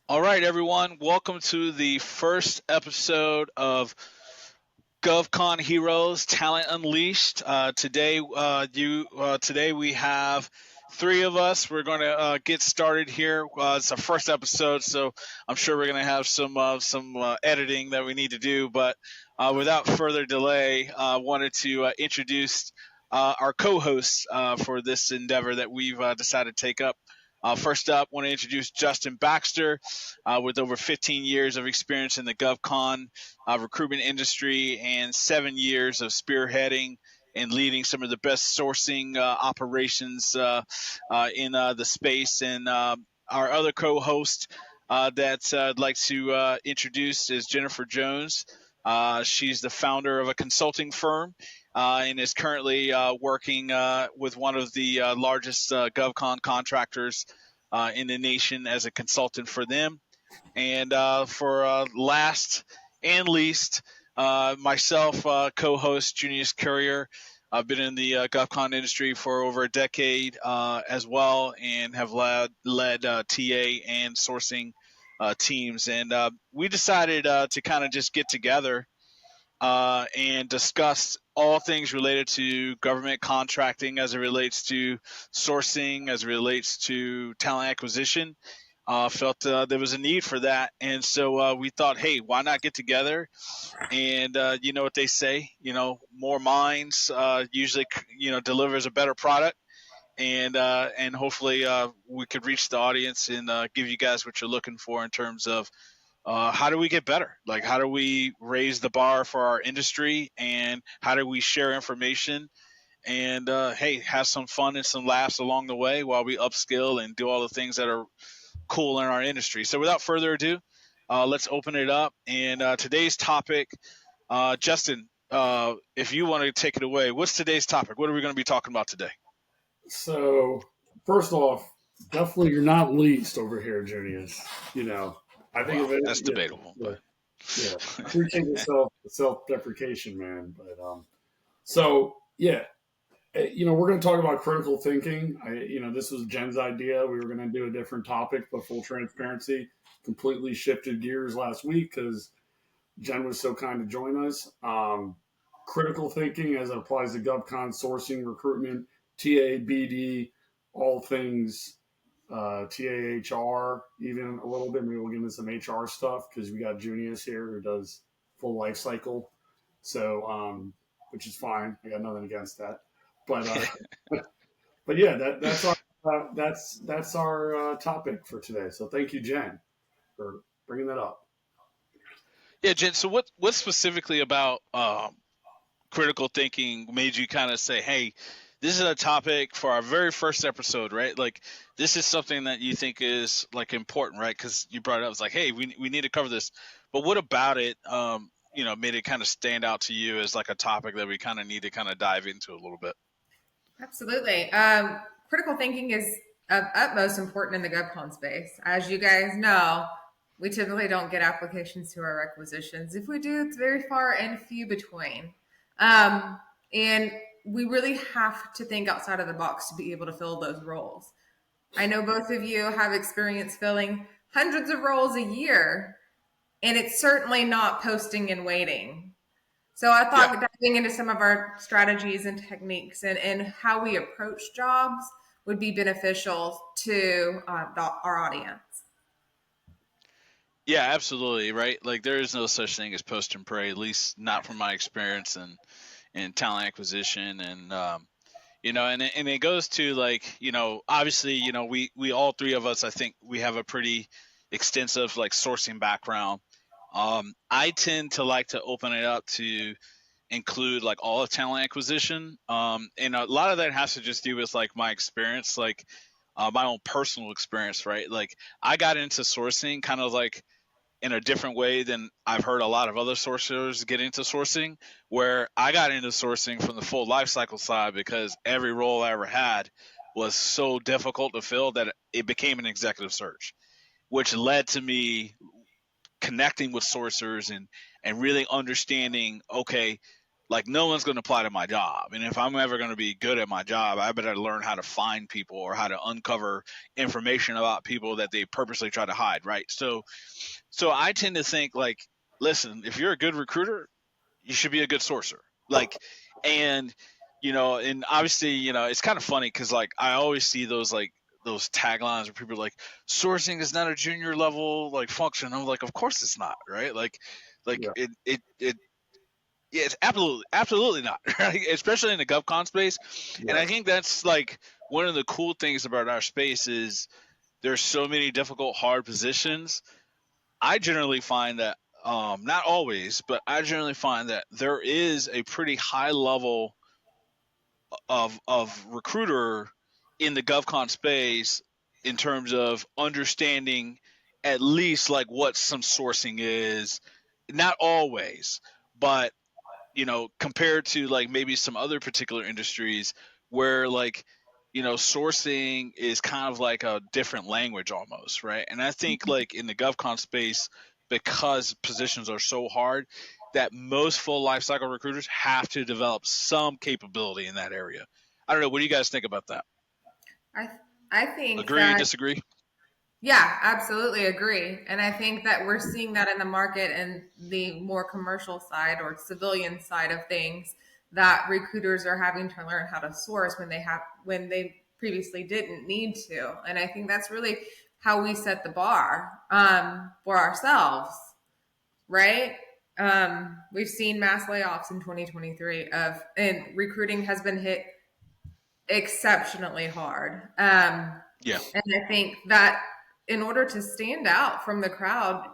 All right, everyone. Welcome to the first episode of GovCon Heroes Talent Unleashed. Today we have three of us. We're going to get started here. It's our first episode, so I'm sure we're going to have some editing that we need to do. But without further delay, I wanted to introduce our co-hosts for this endeavor that we've decided to take up. First up, I want to introduce Justin Baxter with over 15 years of experience in the GovCon recruitment industry and 7 years of spearheading and leading some of the best sourcing operations in the space. And our other co-host that I'd like to introduce is Jennifer Jones. She's the founder of a consulting firm and is currently working with one of the largest GovCon contractors in the nation as a consultant for them. And for last and least, myself, co-host Junius Courier. I've been in the GovCon industry for over a decade as well, and have led TA and sourcing teams. And we decided to kind of just get together and discuss all things related to government contracting as it relates to sourcing, as it relates to talent acquisition. Felt there was a need for that. And so we thought, hey, why not get together? And you know what they say, more minds usually, delivers a better product. And hopefully we could reach the audience and give you guys what you're looking for in terms of how do we get better? Like, how do we raise the bar for our industry, and how do we share information? And hey, have some fun and some laughs along the way while we upskill and do all the things that are cool in our industry. So, without further ado, let's open it up. And today's topic, Justin, if you want to take it away, what's today's topic? What are we going to be talking about today? So, first off, definitely you're not least over here, Junius. I think of it. That's debatable, Yeah, but yeah. Appreciate the self-deprecation, man. But so yeah, we're going to talk about critical thinking. This was Jen's idea. We were going to do a different topic, but full transparency, completely shifted gears last week because Jen was so kind to join us. Critical thinking as it applies to GovCon sourcing, recruitment, TA, BD, all things TAHR, even a little bit. Maybe we'll get into some HR stuff because we got Junius here who does full life cycle. So, which is fine. I got nothing against that. But but yeah, that's our topic for today. So thank you, Jen, for bringing that up. yeah, Jen. So, what specifically about critical thinking made you kind of say, hey, this is a topic for our very first episode, right? Like, this is something that you think is like important, right? Because you brought it up. It's like, hey, we need to cover this. But what about it, made it kind of stand out to you as like a topic that we kind of need to kind of dive into a little bit? Absolutely. Critical thinking is of utmost important in the GovCon space. As you guys know, we typically don't get applications to our requisitions. If we do, it's very far and few between. And we really have to think outside of the box to be able to fill those roles. I know both of you have experience filling hundreds of roles a year, and it's certainly not posting and waiting. So I thought diving into some of our strategies and techniques and how we approach jobs would be beneficial to our audience. Yeah, absolutely, right? Like, there is no such thing as post and pray, at least not from my experience in talent acquisition. And and it goes to, like, obviously, we all three of us, I think we have a pretty extensive like sourcing background. I tend to like to open it up to include like all of talent acquisition, and a lot of that has to just do with like my experience, like my own personal experience, right? Like, I got into sourcing kind of like in a different way than I've heard a lot of other sourcers get into sourcing, where I got into sourcing from the full life cycle side because every role I ever had was so difficult to fill that it became an executive search, which led to me connecting with sourcers and really understanding, okay, like no one's going to apply to my job. And if I'm ever going to be good at my job, I better learn how to find people or how to uncover information about people that they purposely try to hide, right? So I tend to think like, listen, if you're a good recruiter, you should be a good sourcer. Like, and and obviously, it's kind of funny because like I always see those taglines where people are like, sourcing is not a junior level like function. I'm like, of course it's not, right? Like Yeah. it yeah, it's absolutely not, right? Especially in the GovCon space. And Yeah. I think that's like one of the cool things about our space is there's so many difficult, hard positions. I generally find that, not always, but I generally find that there is a pretty high level of recruiter in the GovCon space in terms of understanding at least like what some sourcing is. Not always, but compared to like maybe some other particular industries where like, sourcing is kind of like a different language almost, right? And I think like in the GovCon space, because positions are so hard, that most full life cycle recruiters have to develop some capability in that area. I don't know. What do you guys think about that? I I think Agree, that disagree? yeah, absolutely agree. And I think that we're seeing that in the market and the more commercial side or civilian side of things that recruiters are having to learn how to source when they previously didn't need to. And I think that's really how we set the bar for ourselves, right? We've seen mass layoffs in 2023 and recruiting has been hit exceptionally hard. Yeah, And I think that in order to stand out from the crowd,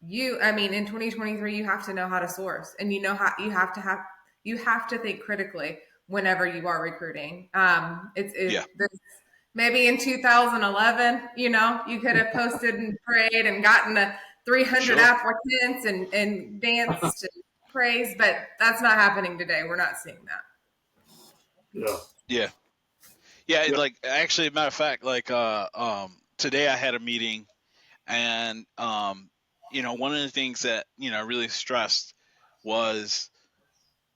in 2023, you have to know how to source, and you have to think critically whenever you are recruiting. yeah, Maybe in 2011, you could have posted and prayed and gotten 300 sure, applicants and danced and praised, but that's not happening today. We're not seeing that. Yeah. yeah, yeah. Yeah. Like actually, matter of fact, like today I had a meeting. And one of the things that really stressed was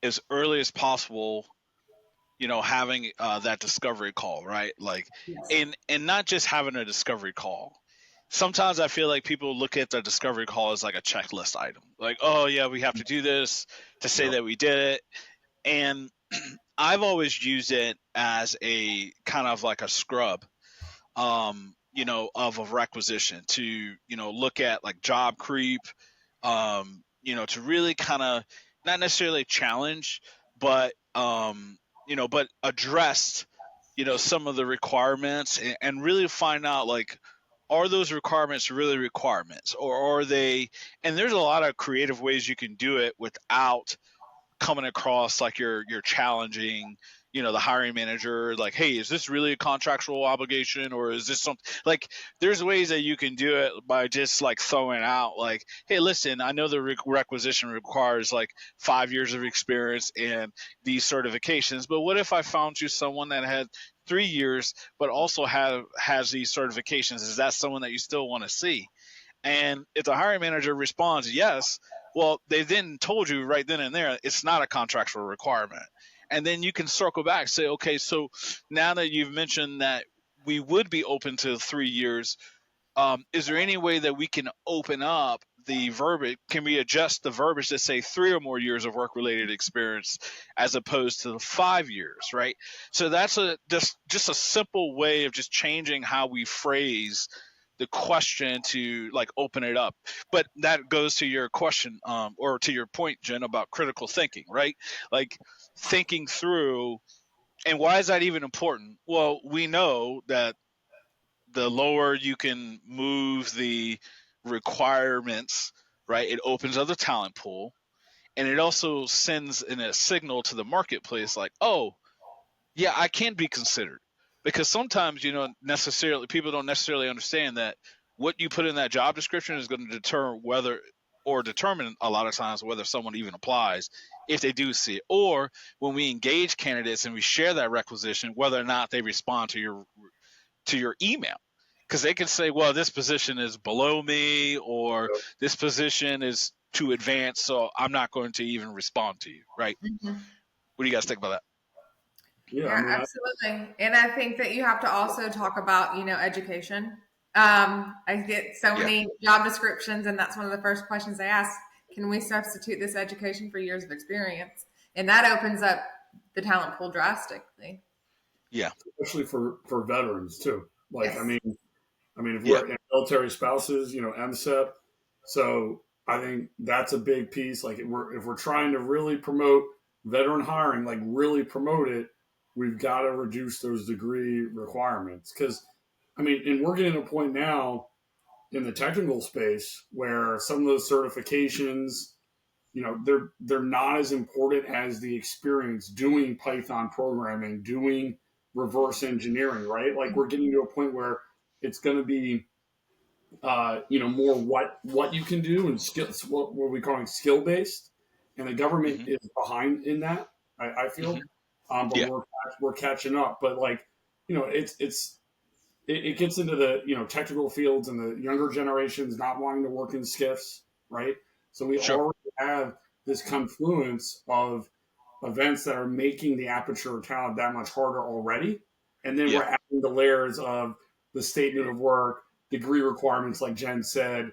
as early as possible, having that discovery call, right? Like, Yes. and not just having a discovery call. Sometimes I feel like people look at the discovery call as like a checklist item, like, oh yeah, we have to do this to say Yeah. that we did it. And I've always used it as a kind of like a scrub, of a requisition to, look at like job creep, to really kind of not necessarily challenge, but, but address, some of the requirements and really find out like, are those requirements really requirements or are they, and there's a lot of creative ways you can do it without coming across like you're challenging the hiring manager, like, hey, is this really a contractual obligation or is this something like, there's ways that you can do it by just like throwing out like, hey, listen, I know the requisition requires like 5 years of experience and these certifications, but what if I found you someone that had 3 years but also has these certifications? Is that someone that you still want to see? And if the hiring manager responds yes, well, they then told you right then and there it's not a contractual requirement. And then you can circle back, say, okay, so now that you've mentioned that we would be open to 3 years, is there any way that we can open up the verbiage? Can we adjust the verbiage to say 3 or more years of work related experience as opposed to the 5 years, right? So that's just a simple way of just changing how we phrase the question to like open it up. But that goes to your question, or to your point, Jen, about critical thinking, right? Like thinking through, and why is that even important? Well, we know that the lower you can move the requirements, right, it opens up the talent pool, and it also sends in a signal to the marketplace like, oh yeah, I can be considered. Because sometimes, necessarily people don't necessarily understand that what you put in that job description is going to determine a lot of times whether someone even applies if they do see it, or when we engage candidates and we share that requisition, whether or not they respond to your email. Because they can say, well, this position is below me, or this position is to advance, so I'm not going to even respond to you, right? Mm-hmm. What do you guys think about that? Yeah, I Yeah, mean, absolutely. And I think that you have to also talk about, education. I get so Yeah. many job descriptions, and that's one of the first questions I ask. Can we substitute this education for years of experience? And that opens up the talent pool drastically. Yeah. especially for veterans too. Like, Yes. I mean, if Yeah. we're in military spouses, MSEP. So I think that's a big piece. Like, if we're trying to really promote veteran hiring, like really promote it, we've got to reduce those degree requirements. Because, I mean, and we're getting to a point now in the technical space where some of those certifications, they're not as important as the experience doing Python programming, doing reverse engineering, right? Like, we're getting to a point where it's going to be more what you can do and skills, what we calling skill based, and the government Hmm. is behind in that. I feel, Hmm. but Yeah. we're catching up. But like, it gets into the technical fields and the younger generations not wanting to work in skiffs, right? So we Sure. already have this confluence of events that are making the aperture of talent that much harder already, and then Yeah. we're adding the layers of the statement of work, degree requirements, like Jen said,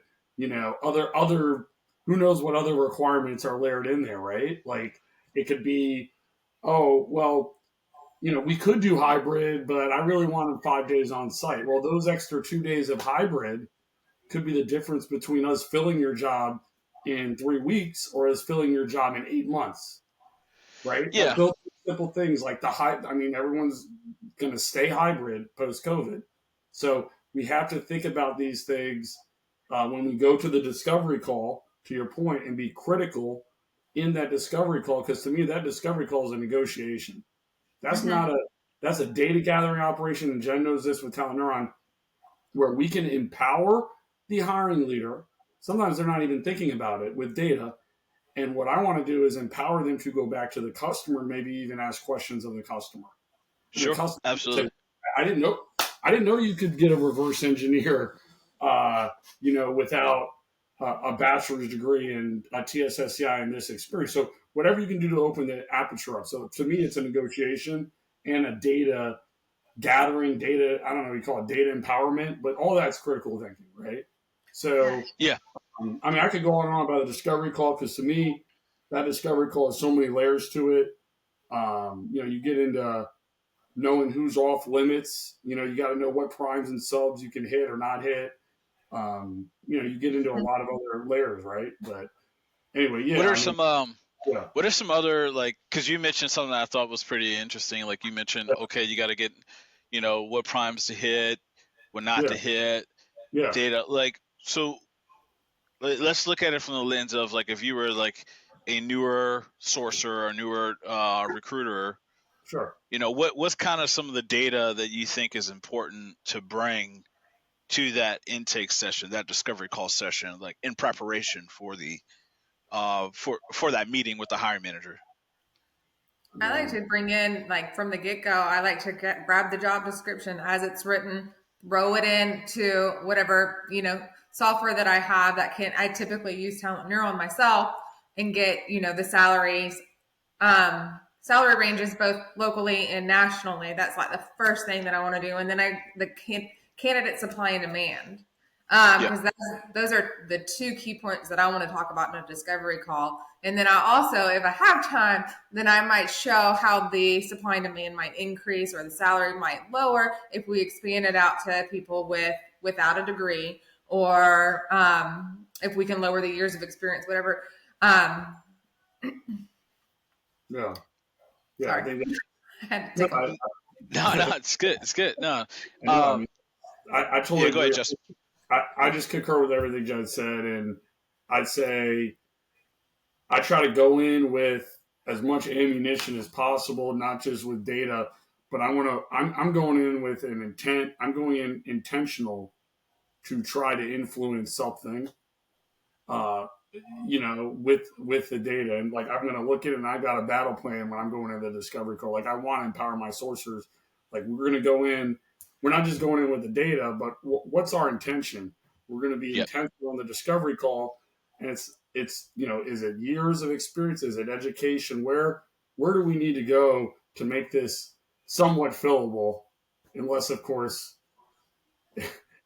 other who knows what other requirements are layered in there, right? Like, it could be, oh well, we could do hybrid, but I really wanted 5 days on site. Well, those extra 2 days of hybrid could be the difference between us filling your job in 3 weeks or us filling your job in 8 months, right? Like, Yeah. those simple things like I mean, everyone's going to stay hybrid post COVID. So we have to think about these things when we go to the discovery call, to your point, and be critical in that discovery call. Because to me, that discovery call is a negotiation. That's Mm-hmm. not a that's a data gathering operation, and Jen knows this with Talent Neuron, where we can empower the hiring leader. Sometimes they're not even thinking about it with data. And what I want to do is empower them to go back to the customer, maybe even ask questions of the customer. And the Sure. customer will say, Absolutely. I didn't know I didn't know you could get a reverse engineer without a bachelor's degree and a TSSCI and this experience. So whatever you can do to open the aperture up. So to me, it's a negotiation and a data gathering, data. I don't know, you call it data empowerment, but all that's critical thinking, right? Yeah. So Yeah. I mean, I could go on and on about a discovery call because to me, that discovery call has so many layers to it. You get into knowing who's off limits. You got to know what primes and subs you can hit or not hit. You get into a lot of other layers, right? But anyway, What yeah, are I mean, some yeah, what are some other, like, because you mentioned something that I thought was pretty interesting. Like, you mentioned, okay, you got to get, what primes to hit, what not yeah, to hit, yeah, data. Like, so let's look at it from the lens of, like, if you were like a newer sourcer or a newer recruiter, sure. what's kind of some of the data that you think is important to bring to that intake session, that discovery call session, like in preparation for the for that meeting with the hiring manager? I like Yeah, to bring in, like, from the get go, I like to grab the job description as it's written, throw it into whatever, software that I have I typically use Talent Neuron myself, and get, the salary ranges both locally and nationally. That's like the first thing that I want to do. And then the candidate supply and demand. Yeah. Because those are the two key points that I want to talk about in a discovery call. And then I also, if I have time, then I might show how the supply and demand might increase or the salary might lower if we expand it out to people without a degree, or if we can lower the years of experience, whatever. yeah, yeah. I Sorry, think that, I had to no, take a beat. No, no, it's good. It's good. No, I know. I mean, I yeah. totally Go ahead, agree. Justin. I just concur with everything Jen said, and I'd say I try to go in with as much ammunition as possible, not just with data, but I'm going in with an intent. I'm going in intentional to try to influence something, uh, with the data. And like, I'm going to look at it and I got a battle plan when I'm going into the discovery call. Like, I want to empower my sourcers. Like, we're going to go in, we're not just going in with the data, but what's our intention? We're going to be Yep. intentional on the discovery call. And it's, is it years of experience? Is it education? Where do we need to go to make this somewhat fillable? Unless, of course,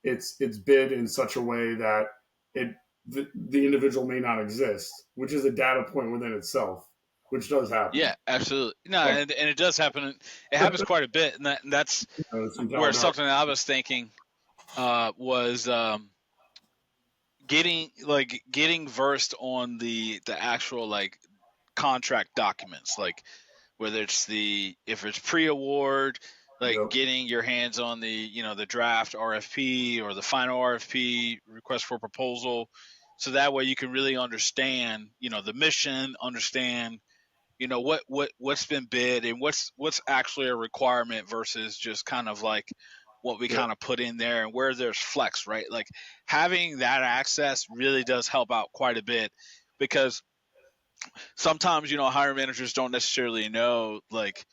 it's bid in such a way that it the individual may not exist, which is a data point within itself, which does happen. Yeah, absolutely. No, But, and it does happen. It happens quite a bit, and that's where sometimes something that I was thinking was getting versed on the actual like contract documents, like whether it's if it's pre-award, like getting your hands on the draft RFP or the final RFP, request for proposal, so that way you can really understand the mission, understand what's been bid and what's actually a requirement versus just kind of like what we kind of put in there and where there's flex, right? Like having that access really does help out quite a bit, because sometimes hiring managers don't necessarily know, like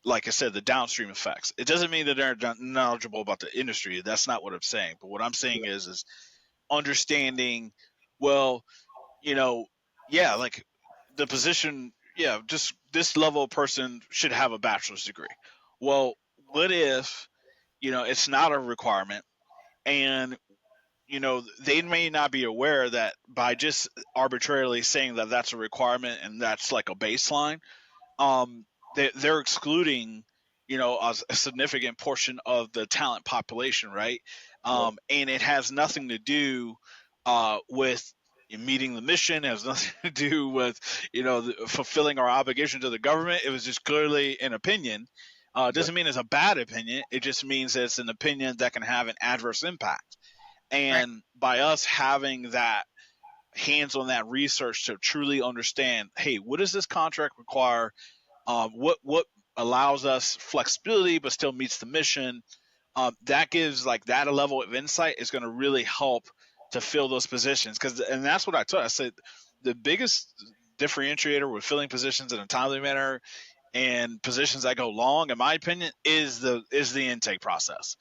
I said, the downstream effects. It doesn't mean that they're not knowledgeable about the industry. That's not what I'm saying. But what I'm saying is understanding, well, yeah, like the position, yeah, just this level of person should have a bachelor's degree. Well, what if, it's not a requirement, and, they may not be aware that by just arbitrarily saying that that's a requirement and that's like a baseline, um, they're excluding, a significant portion of the talent population, right? And it has nothing to do with meeting the mission. It has nothing to do with, fulfilling our obligation to the government. It was just clearly an opinion. It doesn't mean it's a bad opinion. It just means that it's an opinion that can have an adverse impact. Right. And by us having that hands on that research to truly understand, hey, what does this contract require? What allows us flexibility but still meets the mission? That gives like that a level of insight is going to really help to fill those positions. And that's what I said the biggest differentiator with filling positions in a timely manner and positions that go long, in my opinion, is the intake process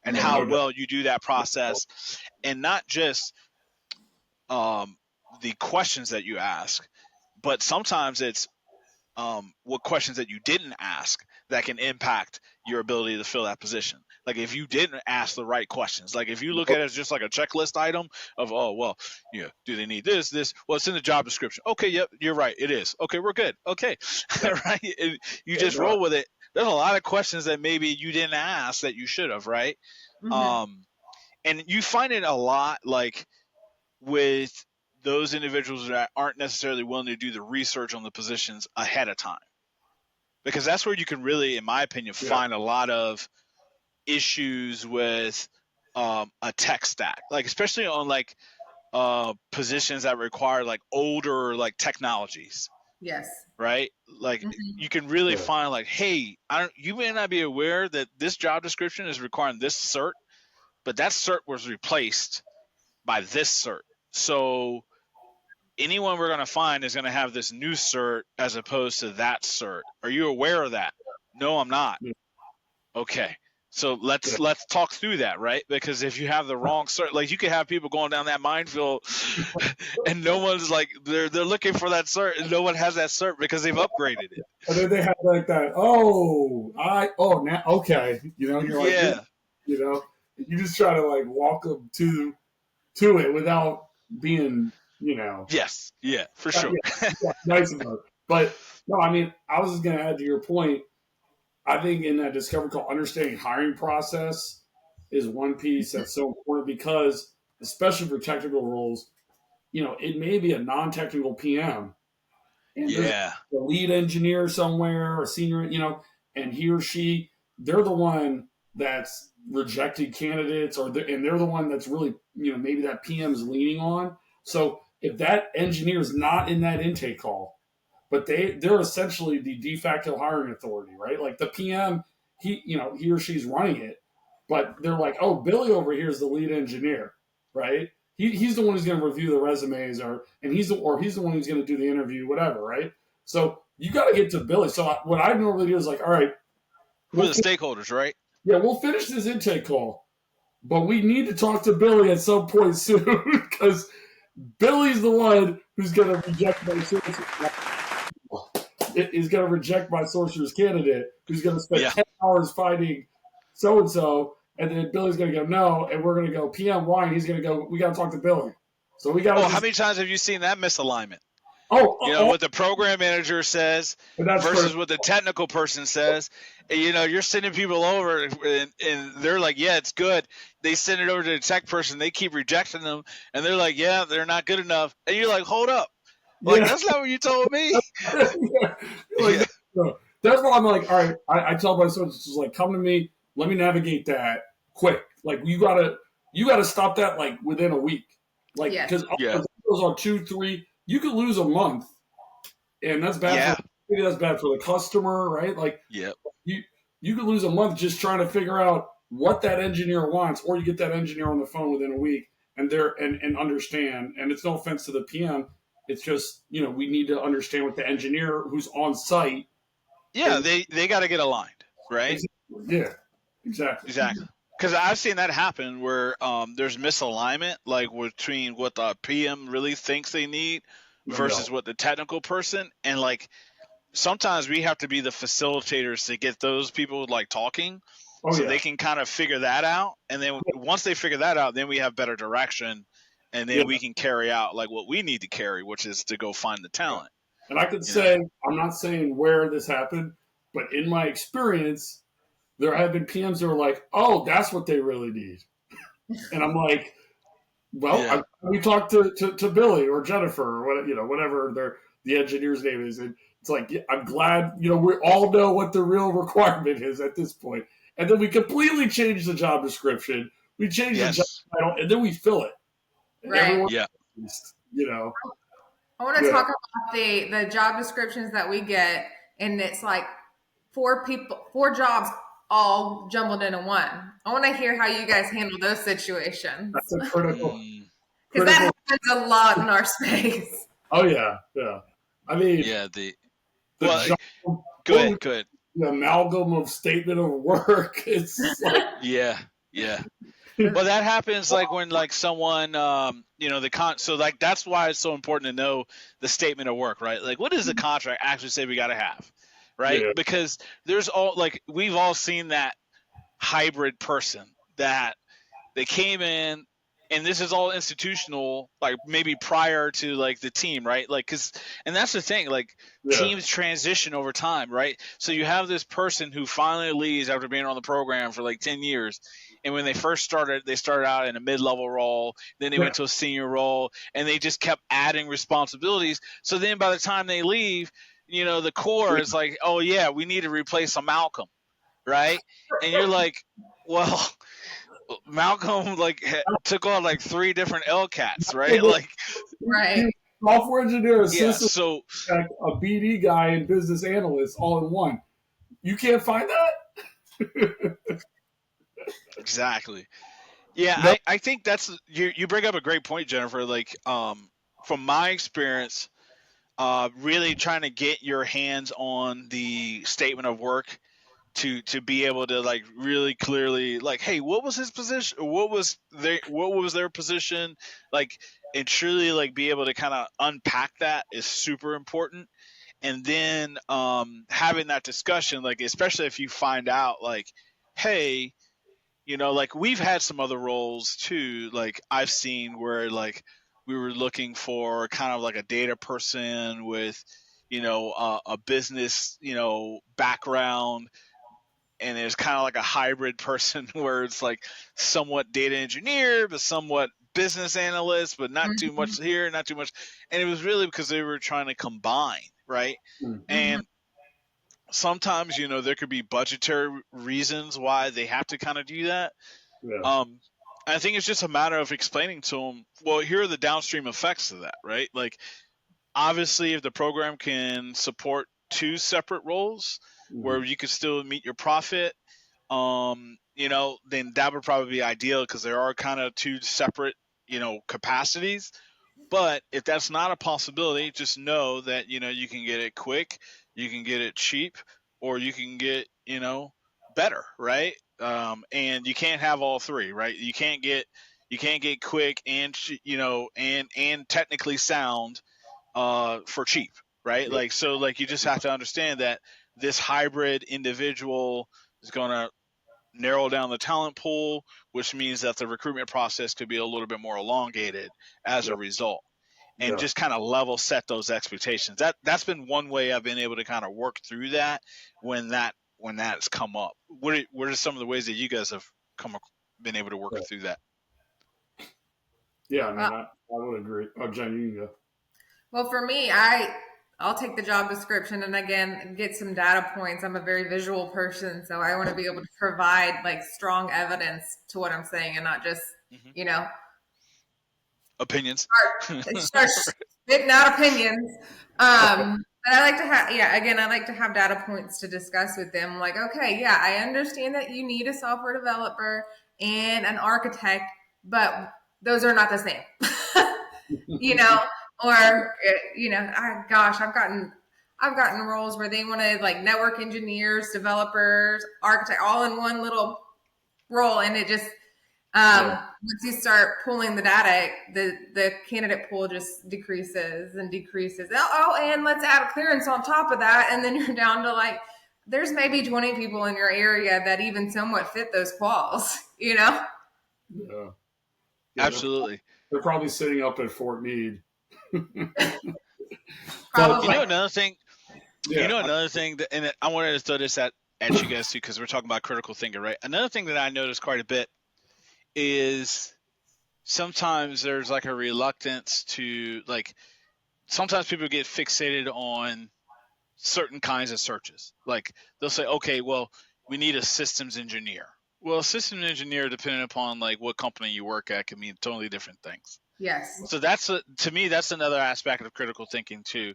and how no doubt. well you do that process, and not just um, the questions that you ask, but sometimes it's what questions that you didn't ask that can impact your ability to fill that position. Like if you didn't ask the right questions, like if you look at it as just like a checklist item of, oh, well, do they need this? Well, it's in the job description. Okay, yep, you're right. It is. Okay, we're good. Okay, right. And you just roll with it. There's a lot of questions that maybe you didn't ask that you should have, right? Mm-hmm. And you find it a lot like with those individuals that aren't necessarily willing to do the research on the positions ahead of time, because that's where you can really, in my opinion, find a lot of issues with a tech stack, like especially on like positions that require like older like technologies, Yes. right? Like Mm-hmm. you can really find like, hey, you may not be aware that this job description is requiring this cert, but that cert was replaced by this cert. So anyone we're going to find is going to have this new cert as opposed to that cert. Are you aware of that? No, I'm not. Okay. So let's talk through that, right? Because if you have the wrong cert, like you could have people going down that minefield and no one's like they're looking for that cert and no one has that cert because they've upgraded it. And then they have like that. Now okay. You're like, you just try to like walk them to it without being, Yes. Yeah, for sure. nice about it. But no, I mean, I was just going to add to your point. I think in that discovery call, understanding hiring process is one piece that's so important because, especially for technical roles, it may be a non-technical PM, and there's Yeah. a lead engineer somewhere or senior, and he or she, they're the one that's rejected candidates, and they're the one that's really, maybe that PM is leaning on. So if that engineer is not in that intake call, but they're essentially the de facto hiring authority, right? Like the PM, he or she's running it, but they're like, oh, Billy over here is the lead engineer, right? He's the one who's going to review the resumes, and he's the one who's going to do the interview, whatever, right? So you got to get to Billy. So what I normally do is like, all right, We're the stakeholders, right? yeah, we'll finish this intake call, but we need to talk to Billy at some point soon because Billy's the one who's going to reject my sorcerer. Is going to reject my sorcerer's candidate, who's going to spend Yeah. 10 hours fighting so and so, and then Billy's going to go no, and we're going to go PM why, and he's going to go. We got to talk to Billy. So we got to. Oh, how many times have you seen that misalignment? You know, Oh, what the program manager says that's versus what the technical person says. And, you know, you're sending people over and they're like, yeah, it's good. They send it over to the tech person. They keep rejecting them. And they're like, yeah, they're not good enough. And you're like, hold up. Like, yeah. that's not what you told me. Yeah. Like, Yeah. no. That's why I'm like, all right. I tell my son, just like, come to me. Let me navigate that quick. Like, you gotta stop that like within a week. Like, Yes. because Yeah. it goes on 2, 3. You could lose a month, and that's bad. Yeah. Maybe that's bad for the customer, right? Like, Yep. you could lose a month just trying to figure out what that engineer wants, or you get that engineer on the phone within a week and understand. And it's no offense to the PM. It's just, we need to understand what the engineer who's on site. Yeah, is. they got to get aligned, right? Yeah, exactly. Exactly. Because I've seen that happen where there's misalignment, like between what the PM really thinks they need versus what the technical person, and like sometimes we have to be the facilitators to get those people like talking, so Yeah. they can kind of figure that out, and then once they figure that out, then we have better direction, and then we can carry out like what we need to carry, which is to go find the talent. And I could say, I'm not saying where this happened, but in my experience, there have been PMs that are like, oh, that's what they really need. And I'm like, well, we talked to Billy or Jennifer or whatever the engineer's name is. And it's like, yeah, I'm glad, we all know what the real requirement is at this point. And then we completely change the job description. We change the job title, and then we fill it. Right. Everyone, I want to talk about the job descriptions that we get, and it's like 4 jobs all jumbled into one. I want to hear how you guys handle those situations. That's a critical. Because that happens a lot in our space. Oh yeah. I mean, go ahead. The amalgam of statement of work. It's like, yeah. Well, that happens like when like someone, so like that's why it's so important to know the statement of work, right? Like, what does the contract actually say we got to have, right? Yeah. Because we've all seen that hybrid person that they came in, and this is all institutional, like maybe prior to like the team, right? Like, and that's the thing, like teams transition over time, right? So you have this person who finally leaves after being on the program for like 10 years. And when they first started, they started out in a mid-level role, then they went to a senior role, and they just kept adding responsibilities. So then by the time they leave, the core is like, oh yeah, we need to replace a Malcolm, right? And you're like, well, Malcolm took on like 3 different LCATs, right? Like, right. Software engineer, assistant, so a BD guy, and business analyst all in one. You can't find that. Exactly. Yeah, Nope. I think that's you bring up a great point, Jennifer. Like, from my experience, really trying to get your hands on the statement of work to be able to like really clearly like, hey, what was his position? What was their position? Like, and truly like be able to kind of unpack that is super important. And then having that discussion, like especially if you find out like, hey, like we've had some other roles too, like I've seen where like we were looking for kind of like a data person with a business background, and it's kind of like a hybrid person where it's like somewhat data engineer but somewhat business analyst, but not too much here, not too much. And it was really because they were trying to combine, right? And sometimes there could be budgetary reasons why they have to kind of do that. I think it's just a matter of explaining to them, well, here are the downstream effects of that, right? Like, obviously, if the program can support 2 separate roles where you could still meet your profit, then that would probably be ideal because there are kind of 2 separate, capacities. But if that's not a possibility, just know that, you can get it quick, you can get it cheap, or you can get, better, right? And you can't have all 3, right? You You can't get quick and and technically sound for cheap, right? Yep. Like so, like you just have to understand that this hybrid individual is going to narrow down the talent pool, which means that the recruitment process could be a little bit more elongated as a Yep. result. And Yeah. just kind of level set those expectations. That's been one way I've been able to kind of work through that when that's come up. What are some of the ways that you guys have been able to work Yeah. through that? Yeah. I Well, mean, I would agree. Oh, Jen, you can go. well, for me, I'll take the job description and again get some data points. I'm a very visual person, so I want to be able to provide like strong evidence to what I'm saying and not just Hmm. you know Opinions. start spitting out opinions. But I like to have, yeah, again, I like to have data points to discuss with them. Like, okay, yeah, I understand that you need a software developer and an architect, but those are not the same, you know, or, gosh, I've gotten roles where they wanted like network engineers, developers, architect, all in one little role. And it just, Yeah. once you start pulling the data, the candidate pool just decreases and decreases. And let's add a clearance on top of that, and then you're down to like there's maybe 20 people in your area that even somewhat fit those quals. Yeah. Yeah. Absolutely. They're probably sitting up at Fort Meade. But You Probably. know another thing. You yeah. know another thing, and I wanted to throw this at you guys too, because we're talking about critical thinking, right? Another thing that I noticed quite a bit is sometimes there's like a reluctance to like. Sometimes people get fixated on certain kinds of searches. Like they'll say, okay, well, we need a systems engineer. Well, a systems engineer, depending upon like what company you work at, can mean totally different things. Yes. So to me, that's another aspect of critical thinking too.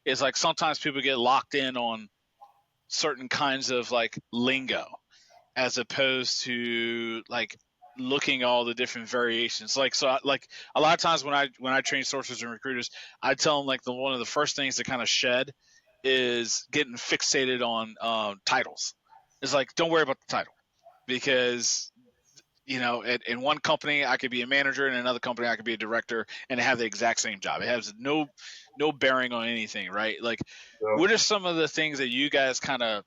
Is like sometimes people get locked in on certain kinds of like lingo as opposed to like looking at all the different variations. Like so, like a lot of times when I train sources and recruiters, I tell them like one of the first things to kind of shed is getting fixated on titles. It's like don't worry about the title because in one company I could be a manager, in another company I could be a director, and have the exact same job. It has no bearing on anything, right? Like, So, what are some of the things that you guys kind of,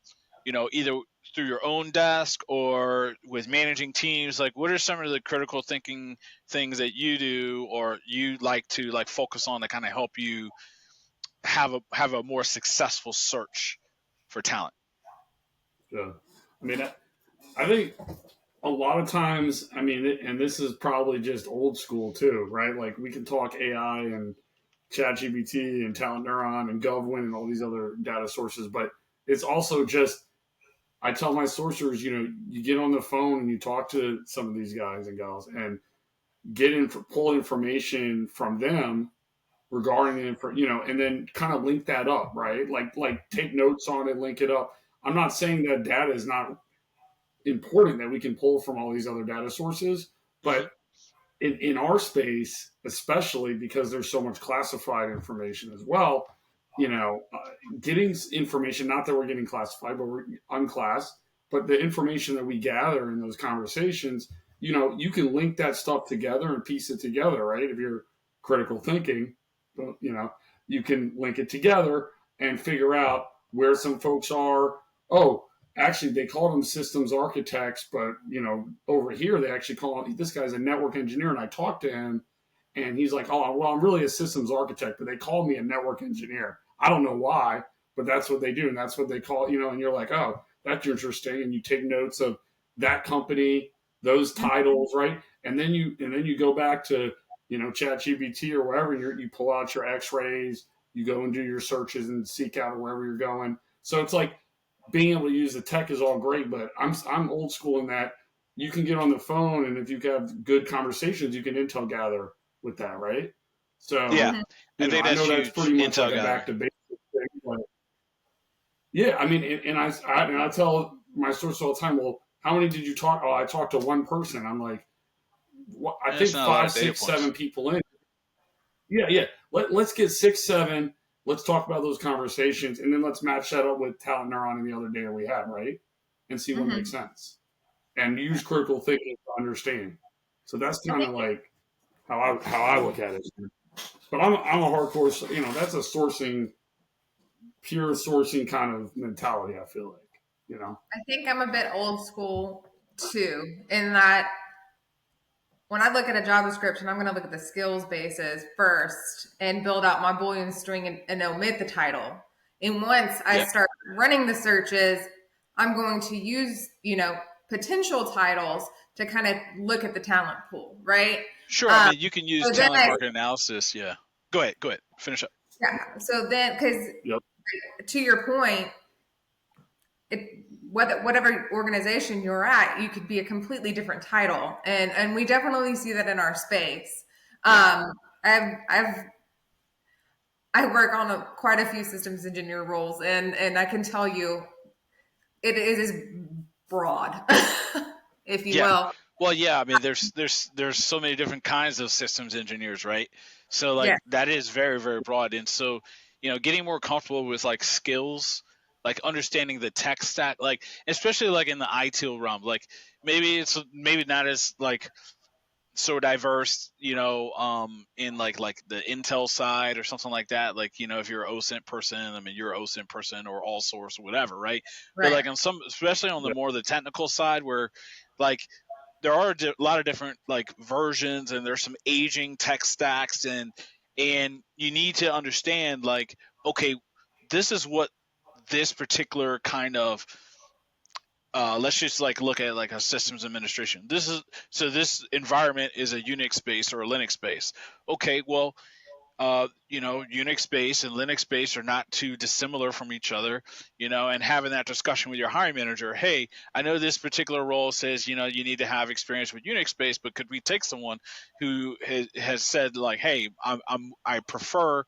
either through your own desk or with managing teams, like what are some of the critical thinking things that you do or you like to like focus on to kind of help you have a more successful search for talent? yeah. I mean, I think a lot of times, I mean, and this is probably just old school too, right? Like we can talk AI and ChatGPT and Talent Neuron and GovWin and all these other data sources, but it's also just I tell my sourcers, you get on the phone and you talk to some of these guys and gals and pull information from them regarding the and then kind of link that up, right? Like take notes on it, link it up. I'm not saying that data is not important that we can pull from all these other data sources, Mm-hmm. but in our space, especially because there's so much classified information as well, getting information, not that we're getting classified, but we're unclassed, but the information that we gather in those conversations, you can link that stuff together and piece it together, right? If you're critical thinking, you can link it together and figure out where some folks are. Oh, actually, they call them systems architects, but over here they actually call this guy's a network engineer, and I talked to him, and he's like, "Oh, well, I'm really a systems architect, but they call me a network engineer. I don't know why, but that's what they do, and that's what they call And you're like, "Oh, that's interesting," and you take notes of that company, those titles, right? And then you go back to ChatGPT or wherever you pull out your X-rays, you go and do your searches and seek out wherever you're going. So it's like being able to use the tech is all great, but I'm old school in that you can get on the phone and if you have good conversations, you can intel gather with that, right? Yeah, So, I think I that's know that's huge. pretty much like Intel a back gathering. to basics thing, but yeah, I mean, and I tell my source all the time, well, how many did you talk? Oh, I talked to one person. I'm like, I That's think not a lot of five, data six, seven points. people in. Yeah, yeah. Let's get 6, 7. Let's talk about those conversations, and then let's match that up with Talent Neuron and the other data we had, right? And see what Mm-hmm. makes sense. And use critical thinking to understand. So that's I kind think of like how I look at it. But I'm a hardcore, that's a sourcing, pure sourcing kind of mentality. I feel like, I think I'm a bit old school too, in that when I look at a job description, I'm going to look at the skills basis first and build out my Boolean string and omit the title. And once I Yeah. start running the searches, I'm going to use, potential titles to kind of look at the talent pool, right? Sure. I Um, mean, you can use so then talent market analysis. Yeah. Go ahead. Finish up. yeah. So then, because yep, to your point, whatever organization you're at, you could be a completely different title, and we definitely see that in our space. Yeah. I've I work on quite a few systems engineer roles, and I can tell you it is broad, if you Yeah. will. Well, yeah. I mean, there's so many different kinds of systems engineers, right? So Yeah, like that is very, very broad. And so, getting more comfortable with like skills, like understanding the tech stack, like especially like in the ITIL realm, like maybe not as like so diverse, in like the Intel side or something like that. Like, if you're an OSINT person, I mean, you're an OSINT person or all source or whatever, right? But right. like on some, especially on the yep, more the technical side, where like there are a lot of different like versions, and there's some aging tech stacks, and you need to understand like, okay, this is what this particular kind of let's just like look at like a systems administration. This environment is a Unix base or a Linux base. Okay, well, Unix base and Linux base are not too dissimilar from each other, and having that discussion with your hiring manager. Hey, I know this particular role says, you need to have experience with Unix base, but could we take someone who has said like, hey, I prefer,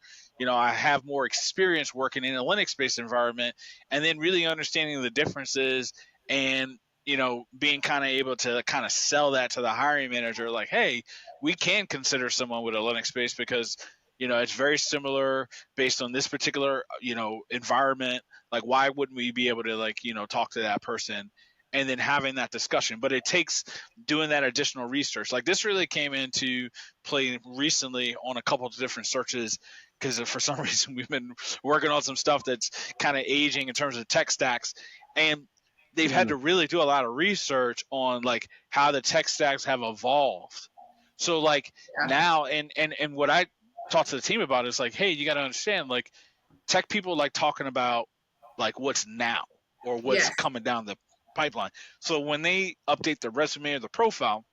I have more experience working in a Linux based environment, and then really understanding the differences and being kind of able to kind of sell that to the hiring manager, like, hey, we can consider someone with a Linux base because it's very similar based on this particular environment. Like, why wouldn't we be able to like talk to that person and then having that discussion? But it takes doing that additional research. Like, this really came into play recently on a couple of different searches, because for some reason we've been working on some stuff that's kind of aging in terms of tech stacks, and they've had mm, to really do a lot of research on like how the tech stacks have evolved. So like Yeah. now, and what I talk to the team about is like, hey, you got to understand, like, tech people like talking about like what's now or what's Yes. coming down the pipeline. So when they update the resume or the profile,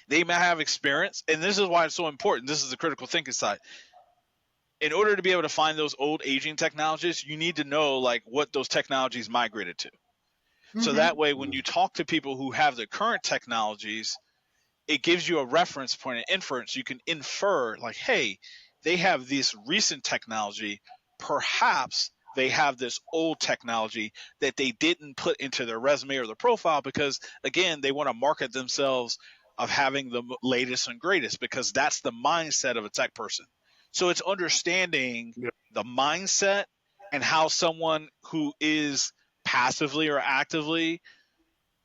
they might have experience, and this is why it's so important. This is the critical thinking side. In order to be able to find those old aging technologies, you need to know like what those technologies migrated to. So Mm-hmm. that way, when mm, you talk to people who have the current technologies, it gives you a reference point and inference. You can infer like, hey, they have this recent technology. Perhaps they have this old technology that they didn't put into their resume or their profile because, again, they want to market themselves of having the latest and greatest, because that's the mindset of a tech person. So it's understanding yep, the mindset and how someone who is passively or actively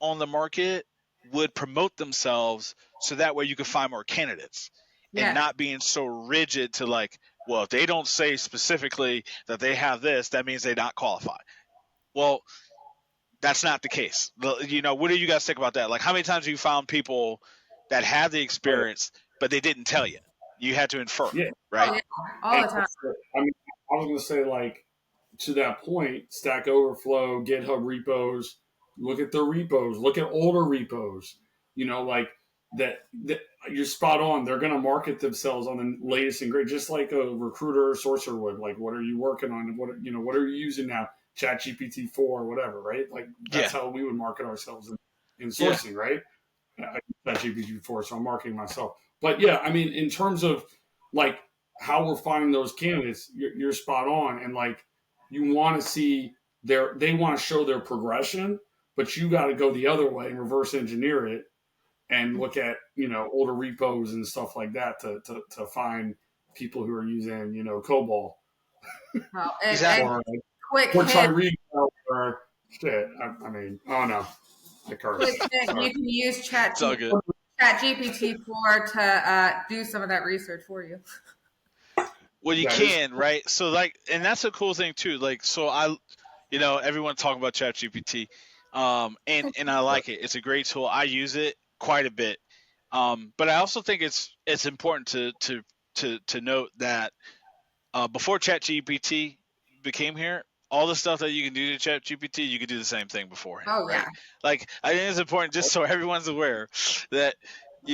on the market would promote themselves, so that way you can find more candidates, and Yes. not being so rigid to like, well, if they don't say specifically that they have this, that means they're not qualified. Well, that's not the case. What do you guys think about that? Like, how many times have you found people that have the oh yeah, experience but they didn't tell you? You had to infer, yeah. Oh right? yeah. All And the time. I mean, I was going to say, like, to that point, Stack Overflow, GitHub repos, look at the repos, look at older repos, like that you're spot on. They're going to market themselves on the latest and great, just like a recruiter or sourcer would. Like, what are you working on? What are you using now? Chat GPT 4 or whatever, right? Like, that's Yeah, how we would market ourselves in yeah, sourcing, right? I use Chat GPT 4, so I'm marketing myself. But yeah, I mean, in terms of like how we're finding those candidates, you're spot on. And like, you want to see they want to show their progression, but you got to go the other way and reverse engineer it and look at, older repos and stuff like that to find people who are using, COBOL Well, and exactly. or, quick or hint. Tyreek or shit. I mean, oh no, I Quick cursed. hint. Sorry. You can use It's all good. Chat GPT for to do some of that research for you. Well, you That is, can, right? So like, and that's a cool thing too. Like, so everyone talk about ChatGPT, and I like it. It's a great tool. I use it quite a bit. But I also think it's important to note that before ChatGPT became here, all the stuff that you can do to ChatGPT, you could do the same thing beforehand, Oh right? yeah, Like, I think it's important just so everyone's aware that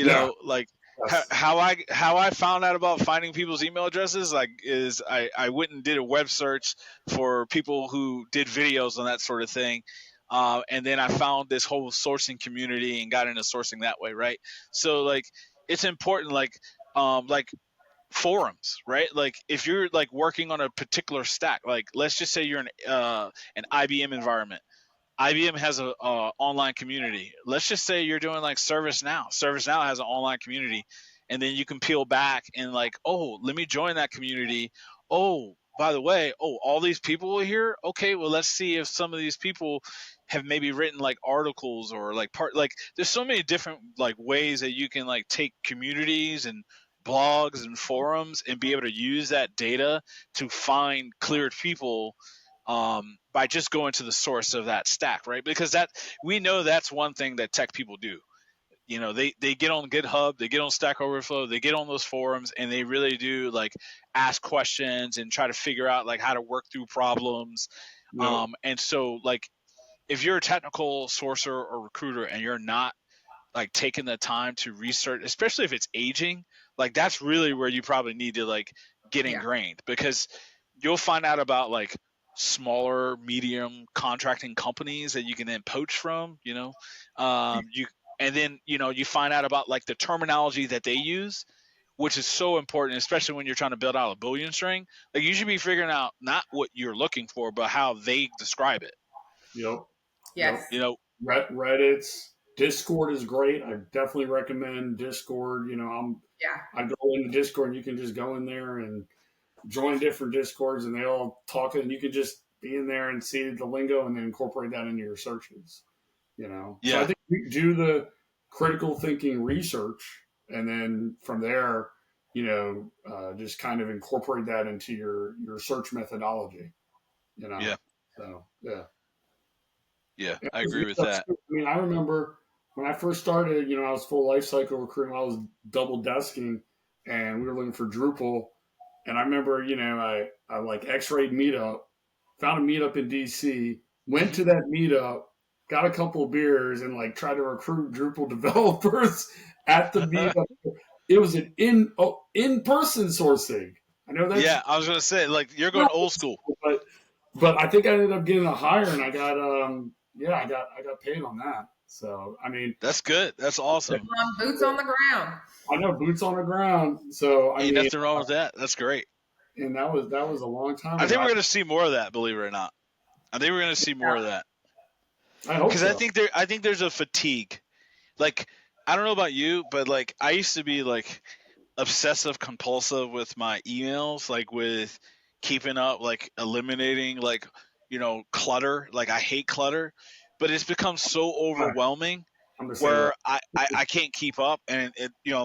yeah, like yes, how I found out about finding people's email addresses like is I went and did a web search for people who did videos on that sort of thing. And then I found this whole sourcing community and got into sourcing that way, right? So like it's important like forums, right? Like if you're like working on a particular stack, like let's just say you're in an IBM environment. IBM has a online community. Let's just say you're doing like ServiceNow. ServiceNow has an online community, and then you can peel back and like, oh, let me join that community. Oh, by the way, oh, all these people are here. Okay, well, let's see if some of these people have maybe written like articles or like like. There's so many different like ways that you can like take communities and blogs and forums and be able to use that data to find cleared people by just going to the source of that stack, right? Because that we know that's one thing that tech people do. They get on GitHub, they get on Stack Overflow, they get on those forums, and they really do like ask questions and try to figure out like how to work through problems. yep, And so like if you're a technical sourcer or recruiter and you're not like taking the time to research, especially if it's aging, like that's really where you probably need to like get yeah, ingrained because you'll find out about like smaller, medium contracting companies that you can then poach from, you and then you find out about like the terminology that they use, which is so important, especially when you're trying to build out a Boolean string. Like you should be figuring out not what you're looking for, but how they describe it. yep, yes, yep. You know, Reddit's Discord is great. I definitely recommend Discord. yeah, I go into Discord and you can just go in there and join different Discords and they all talk and you can just be in there and see the lingo and then incorporate that into your searches. So I yeah, think we do the critical thinking research and then from there, just kind of incorporate that into your search methodology. You know, yeah, so yeah. yeah. Yeah, I it was agree neat with stuff, that. too. I mean, I remember when I first started, I was full life cycle recruiting. I was double desking and we were looking for Drupal. And I remember, I like X-rayed meetup, found a meetup in DC, went Hmm. to that meetup, got a couple of beers and like tried to recruit Drupal developers at the meetup. It was an in-person sourcing. I know that's Yeah, I was gonna say like you're going old school. but I think I ended up getting a hire, and I got I got paid on that. So I mean, That's good. That's awesome. boots on the ground. I know boots on the ground. So I Ain't mean, nothing wrong with that. That's great. and that was a long time I ago. think we're gonna see more of that. Believe it or not, I think we're gonna see more of Yeah, that I hope because so. I think there's a fatigue. Like I don't know about you, but like I used to be like obsessive compulsive with my emails, like with keeping up, like eliminating like clutter. Like I hate clutter, but it's become so Right. overwhelming I'm the same way. where I can't keep up, and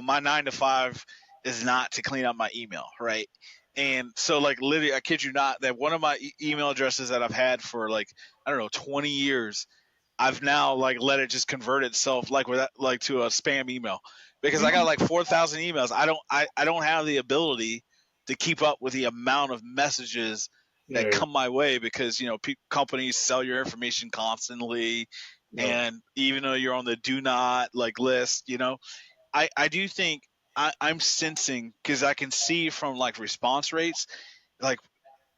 my 9 to 5 is not to clean up my email, right? And so like literally, I kid you not, that one of my email addresses that I've had for like I don't know 20 years, I've now like let it just convert itself like with that, like to a spam email because I got like 4,000 emails. I don't have the ability to keep up with the amount of messages that Yeah. come my way because companies sell your information constantly, Yep. and even though you're on the do not like list, I do think I'm sensing because I can see from like response rates, like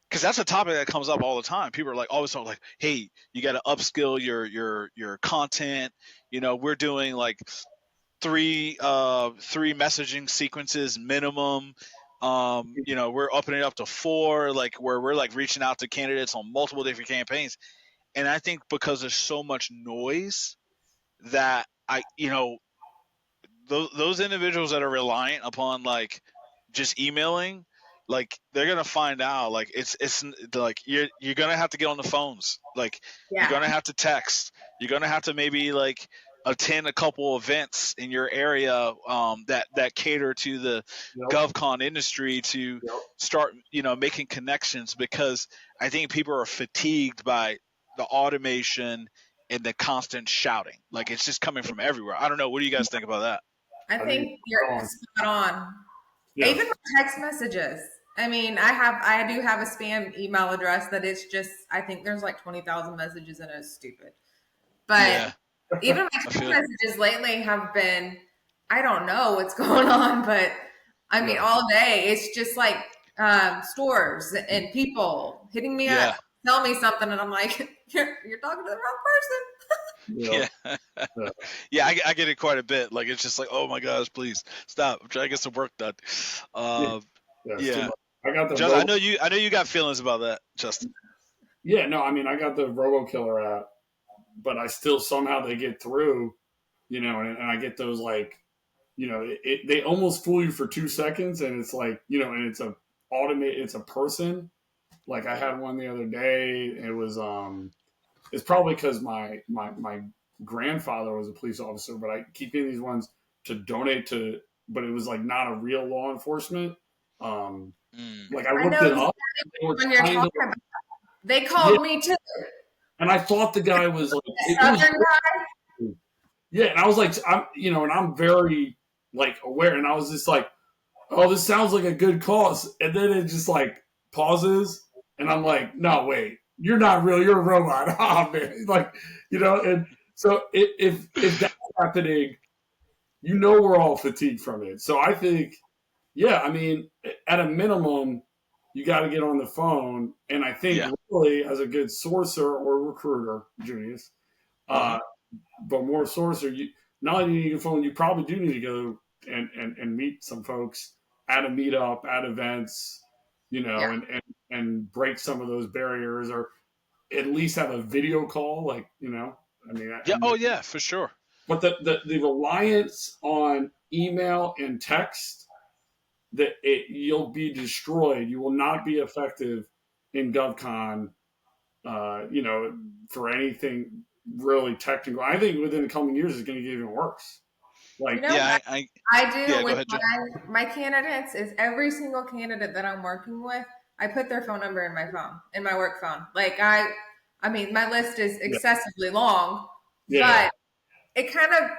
because that's a topic that comes up all the time. People are like always talking like, "Hey, you got to upskill your content." We're doing like three messaging sequences minimum. We're opening it up to four, like where we're like reaching out to candidates on multiple different campaigns. And I think because there's so much noise that those individuals that are reliant upon like just emailing, like they're gonna find out like it's like you're gonna have to get on the phones, like you're yeah, gonna have to text, you're gonna have to maybe like attend a couple events in your area that cater to the Yep. GovCon industry to Yep. start making connections, because I think people are fatigued by the automation and the constant shouting. Like, it's just coming from everywhere. I don't know. What do you guys think about that? I I think think you're um, spot on. yeah. Even my text messages. I mean, I do have a spam email address that it's just, I think there's like 20,000 messages and it's stupid. But Yeah, even my I text feel. messages lately have been, I don't know what's going on, but I mean, Yeah. all day it's just like stores and people hitting me up, Yeah, tell me something, and I'm like, you're talking to the wrong Yep. yeah, Yeah. yeah. I get it quite a bit. Like, it's just like, oh my gosh, please stop. I'm trying to get some work done. Yeah. Uh, Yeah. It's too yeah, much. I got the Justin. robo. I know you got feelings about that, Justin. Yeah. No. I mean, I got the Robo Killer app, but I still somehow they get through. And I get those like, they almost fool you for 2 seconds, and it's like, and it's a automate. It's a person. Like I had one the other day. It was It's probably because my grandfather was a police officer, but I keep getting these ones to donate to, but it was like not a real law enforcement. Um, Mm. like I person. I looked know it exactly up. They were when you're kind talking of, about. They yeah, called me too. and I thought the guy was like it was, Southern guy. yeah, and I was like, and I'm very like aware, and I was just like, oh, this sounds like a good cause, and then it just like pauses, and I'm like, no, wait, you're not real, you're a robot. Oh man, like, and so if that's happening, we're all fatigued from it. So I think, yeah, I mean, at a minimum, you got to get on the phone, and I think Yeah. really as a good sourcer or recruiter, Junius, Hmm. uh, but more sourcer, you not only do you need a phone, you probably do need to go and meet some folks at a meetup, at events, Yeah. and break some of those barriers, or at least have a video call, like I mean, Yeah. Oh, yeah, for sure. but the reliance on email and text, you'll be destroyed. You will not be effective in GovCon, for anything really technical. I think within the coming years, it's going to get even worse. You Like, know Yeah. what I do Yeah. Go with ahead, Joe. my candidates is every single candidate that I'm working with, I put their phone number in my phone, in my work phone. Like I mean, my list is yeah, excessively long, yeah, but it kind of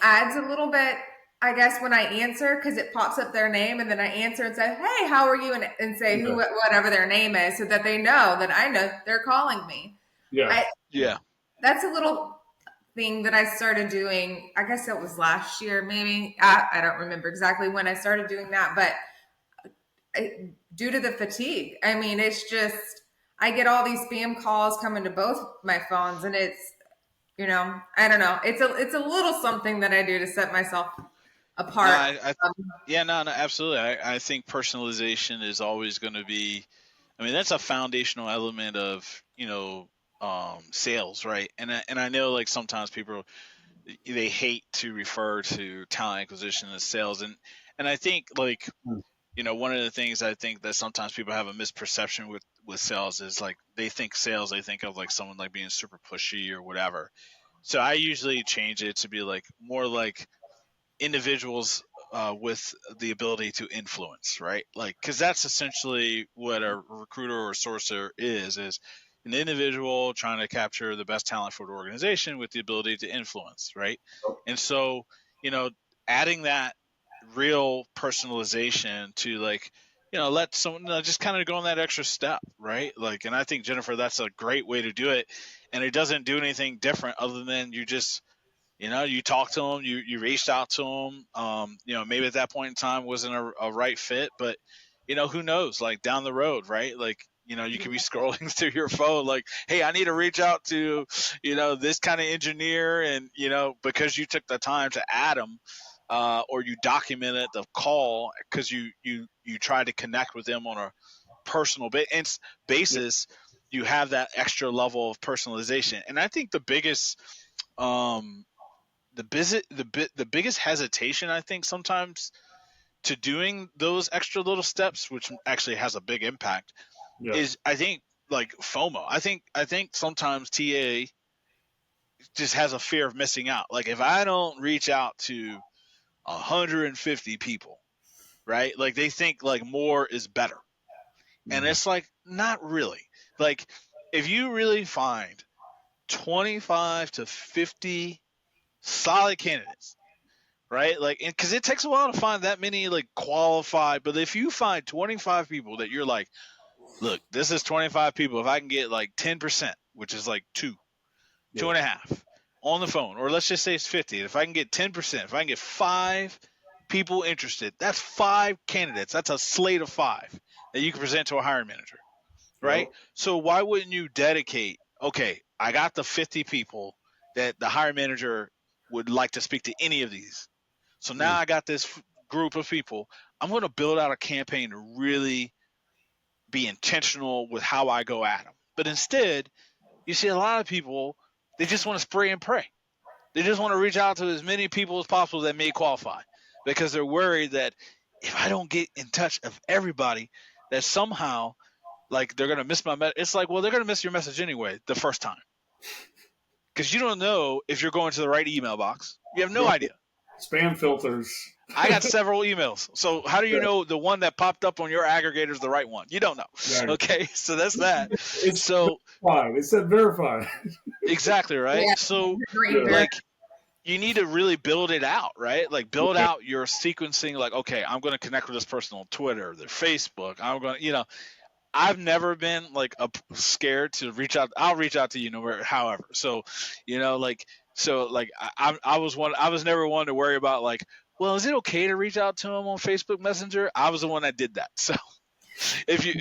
adds a little bit, I guess, when I answer, because it pops up their name and then I answer and say, hey, how are you? And say yeah, whatever their name is, so that they know that I know they're calling me. yeah, I Yeah. That's a little thing that I started doing. I guess it was last year, maybe. I don't remember exactly when I started doing that, but due to the fatigue, I mean, it's just I get all these spam calls coming to both my phones, and it's I don't know. It's a little something that I do to set myself No, apart. yeah, no, absolutely. I think personalization is always going to be. I mean, that's a foundational element of sales, right? And I know, like, sometimes people, they hate to refer to talent acquisition as sales, and I think, like, one of the things I think that sometimes people have a misperception with sales is, like, they think sales, they think of like someone like being super pushy or whatever. So I usually change it to be like more like individuals with the ability to influence, right? Like, because that's essentially what a recruiter or sourcer is an individual trying to capture the best talent for the organization with the ability to influence, right? And so, you know, adding that real personalization to, like, let someone just kind of go on that extra step, right? Like, and I think, Jennifer, that's a great way to do it, and it doesn't do anything different other than you just you talk to them, you reached out to them. Maybe at that point in time wasn't a right fit, but who knows? Like, down the road, right? Like, you could be scrolling through your phone, like, hey, I need to reach out to, this kind of engineer, and because you took the time to add them, or you documented the call because you tried to connect with them on a personal yeah, basis, you have that extra level of personalization, and I think um the biggest hesitation, I think, sometimes to doing those extra little steps, which actually has a big impact, yeah, is, I think, like FOMO. I think sometimes TA just has a fear of missing out. Like if I don't reach out to 150 people, right? Like they think like more is better. And it's like not really. Like if you really find 25 to 50 solid candidates, right? Like cuz it takes a while to find that many like qualified, but if you find 25 people that you're like, look, this is 25 people. If I can get like 10%, which is like two and a half on the phone, or let's just say it's 50. If I can get 10%, if I can get 5 people interested, that's 5 candidates. That's a slate of 5 that you can present to a hiring manager, right? Yep. So why wouldn't you dedicate, okay, I got the 50 people that the hiring manager would like to speak to any of these. So now I got this group of people. I'm going to build out a campaign to really be intentional with how I go at them. But instead, you see a lot of people, they just want to spray and pray. They just want to reach out to as many people as possible that may qualify because they're worried that if I don't get in touch with everybody, that somehow like they're going to miss my message. It's like, well, they're going to miss your message anyway the first time because you don't know if you're going to the right email box. You have no idea. Spam filters. I got several emails. So how do you know the one that popped up on your aggregator is the right one? You don't know. Right. Okay, so that's that. It's So verified. It said verified. exactly right. Yeah. So Great. like you need to really build it out, right? Like build out your sequencing. Like, okay, I'm going to connect with this person on Twitter, their Facebook. I'm going to, I've never been like scared to reach out. I'll reach out to you, no matter however. So, I was never one to worry about like, well, is it okay to reach out to him on Facebook Messenger? I was the one that did that. So if you,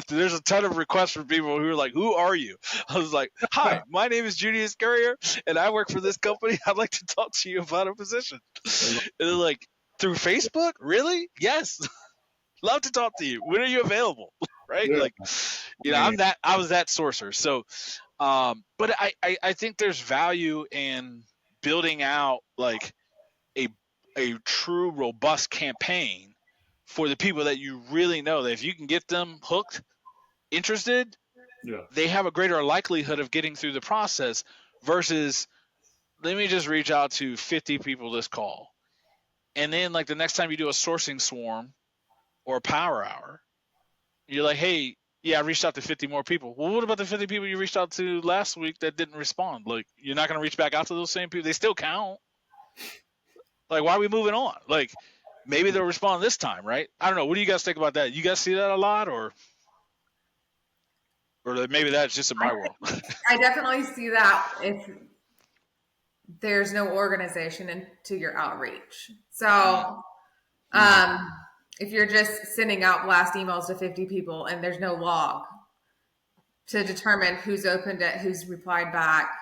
there's a ton of requests from people who are like, who are you? I was like, hi, my name is Julius Courier and I work for this company. I'd like to talk to you about a position. And they're like, through Facebook? Really? Yes. Love to talk to you. When are you available? Right? Yeah. Like, I was that sorcerer. So, but I think there's value in building out like a true robust campaign for the people that you really know that if you can get them hooked, interested, they have a greater likelihood of getting through the process versus let me just reach out to 50 people this call. And then like the next time you do a sourcing swarm or a power hour, you're like, hey, yeah, I reached out to 50 more people. Well, what about the 50 people you reached out to last week that didn't respond? Like, you're not going to reach back out to those same people. They still count. Like, why are we moving on? Like, maybe they'll respond this time, right? I don't know. What do you guys think about that? You guys see that a lot, or maybe that's just in my world? I definitely see that if there's no organization into your outreach. So, if you're just sending out blast emails to 50 people and there's no log to determine who's opened it, who's replied back,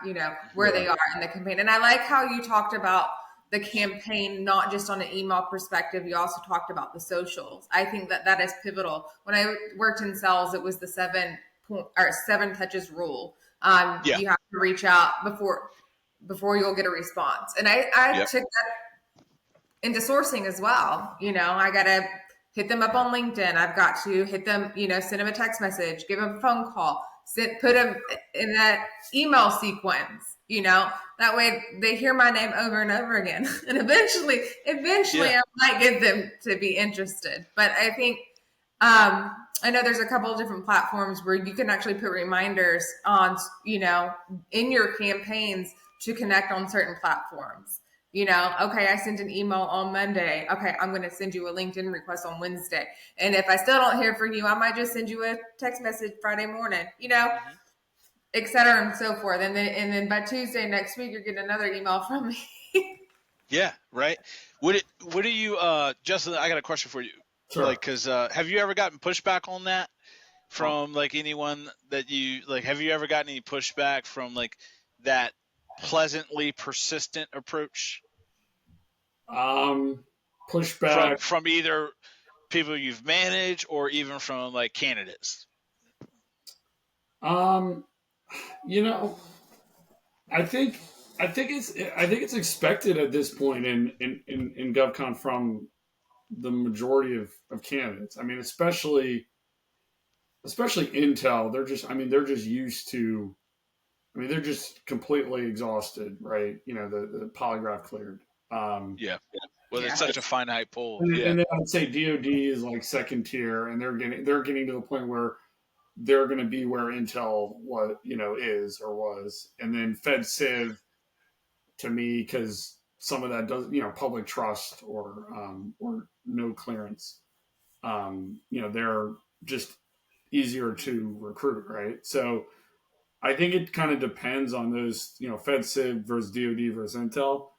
where they are in the campaign. And I like how you talked about the campaign, not just on an email perspective. You also talked about the socials. I think that is pivotal. When I worked in sales, it was the 7 touches rule. You have to reach out before you'll get a response. And I took that into sourcing as well. I got to hit them up on LinkedIn. I've got to hit them, send them a text message, give them a phone call, put them in that email sequence, that way they hear my name over and over again. And eventually I might get them to be interested. But I think, I know there's a couple of different platforms where you can actually put reminders on, in your campaigns to connect on certain platforms. Okay, I sent an email on Monday. Okay, I'm going to send you a LinkedIn request on Wednesday. And if I still don't hear from you, I might just send you a text message Friday morning, et cetera and so forth. And then by Tuesday next week, you're getting another email from me. Yeah, right. What do you, Justin, I got a question for you. Sure. Like, cause, have you ever gotten pushback on that from like anyone that you like, have you ever gotten any pushback from like that pleasantly persistent approach? Pushback from either people you've managed or even from like candidates. I think it's expected at this point in GovCon from the majority of candidates. I mean, especially Intel. They're just used to I mean, they're just completely exhausted, right? You know, the polygraph cleared. Um, Yeah. Well, it's Yeah. such a finite pool. and, then, Yeah. and then I'd say DoD is like second tier, and they're getting to the point where they're going to be where Intel is or was, and then Fed Civ to me because some of that does public trust or no clearance. They're just easier to recruit, right? So I think it kind of depends on those, Fed Civ versus DoD versus Intel.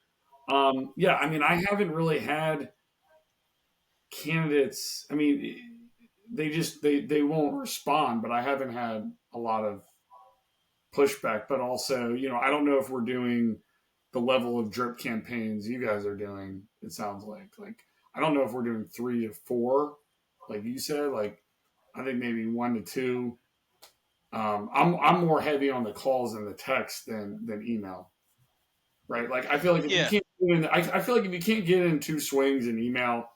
Yeah, I mean, I haven't really had candidates. I mean, they won't respond, but I haven't had a lot of pushback. But also, I don't know if we're doing the level of drip campaigns you guys are doing. It sounds like I don't know if we're doing 3 to 4, like you said. Like I think maybe 1 to 2. I'm more heavy on the calls and the text than email, right? Like I feel like if you Yeah. can't get in, I feel like if you can't get in 2 swings in email,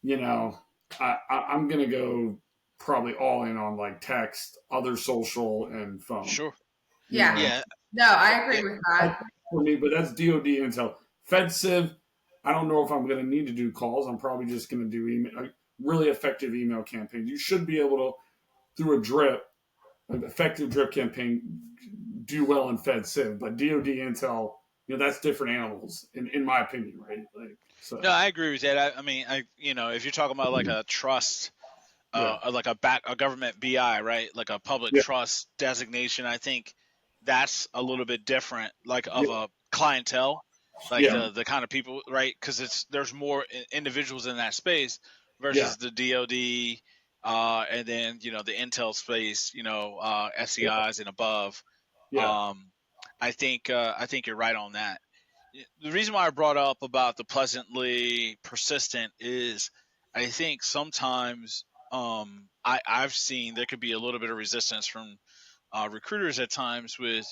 you know, I'm gonna go probably all in on like text, other social, and phone. Sure. You Yeah. know, Yeah. No, I Yeah. agree with that's that. for me, but that's DoD Intel. Fed Civ, I don't know if I'm gonna need to do calls. I'm probably just gonna do email, really effective email campaigns. You should be able to through a drip, an effective drip campaign, do well in Fed Civ, but DoD Intel, that's different animals in my opinion, right? Like No, so, I agree with that. I mean, if you're talking about like a trust, yeah, like a government BI, right? Like a public yeah, trust designation, I think that's a little bit different, like yeah, of a clientele, like yeah, the kind of people, right? Because there's more individuals in that space yeah, versus the DoD, and then the Intel space, SEIs and above. yeah, Um, I think you're right on that. The reason why I brought up about the pleasantly persistent is I think sometimes I've seen there could be a little bit of resistance from recruiters at times with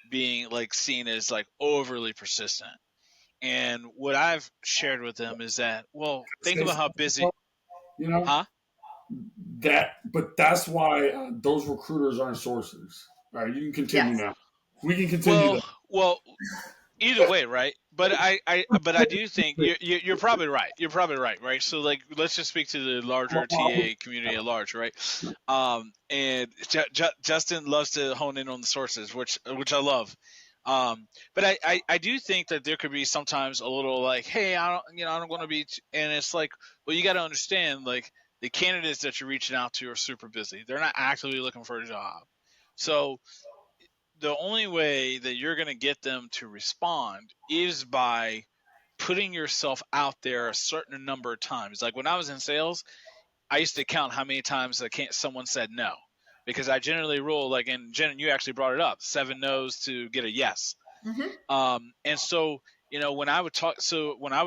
being like seen as like overly persistent. And what I've shared with them is that, well, think say about how busy, something, you know huh? but that's why those recruiters aren't sources. All right, you can continue Yes. now. We can continue Well, that. well, either way, right? But I do think you're probably right. You're probably right? So like, let's just speak to the larger TA community at large, right? And Justin loves to hone in on the sources, which I love. But I do think that there could be sometimes a little like, hey, I don't want to be, and it's like, well, you got to understand, like the candidates that you're reaching out to are super busy. They're not actively looking for a job, so the only way that you're going to get them to respond is by putting yourself out there a certain number of times. Like when I was in sales, I used to count how many times someone said no, because I generally rule like, and Jen, you actually brought it up, 7 no's to get a yes. Hmm. And so, when I would talk to, when I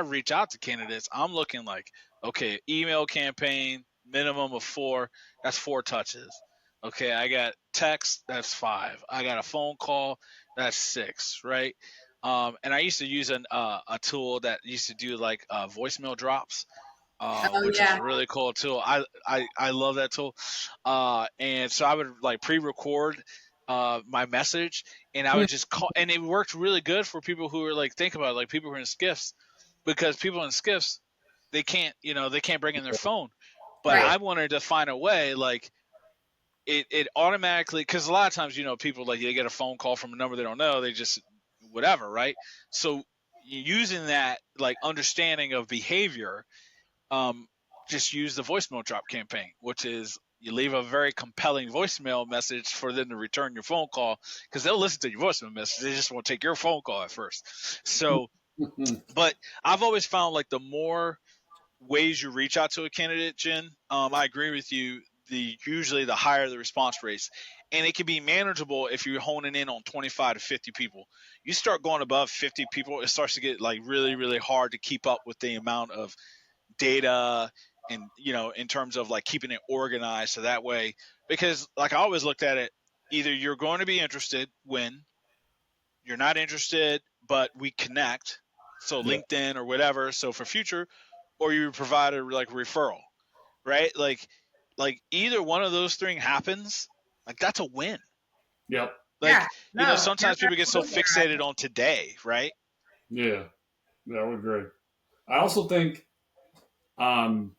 reach out to candidates, I'm looking like, okay, email campaign, minimum of 4, that's 4 touches. Okay, I got text, that's 5. I got a phone call, that's 6, right? And I used to use a tool that used to do like voicemail drops, Oh which is yeah. a really cool tool. I love that tool. And so I would like pre-record my message, and I would just call, and it worked really good for people who are like, think about it, like people who are in skiffs, because people in skiffs, they can't bring in their phone. But Right. I wanted to find a way like it automatically, because a lot of times people like they get a phone call from a number they don't know, they just whatever, right? So using that like understanding of behavior, um, just use the voicemail drop campaign, which is you leave a very compelling voicemail message for them to return your phone call, because they'll listen to your voicemail message. They just won't take your phone call at first. So, but I've always found like the more ways you reach out to a candidate, Jen, I agree with you. Usually the higher the response rates, and it can be manageable if you're honing in on 25 to 50 people. You start going above 50 people, it starts to get like really, really hard to keep up with the amount of data, and in terms of like keeping it organized, so that way, because like I always looked at it, either you're going to be interested when you're not interested but we connect, so Yeah, LinkedIn or whatever, so for future, or you provide a like referral, right? Like either one of those three happens, Like that's a win. Yep. Yeah. Like, No, you're sometimes people get so absolutely right. fixated on today, right? Yeah. Yeah, I would agree. I also think um,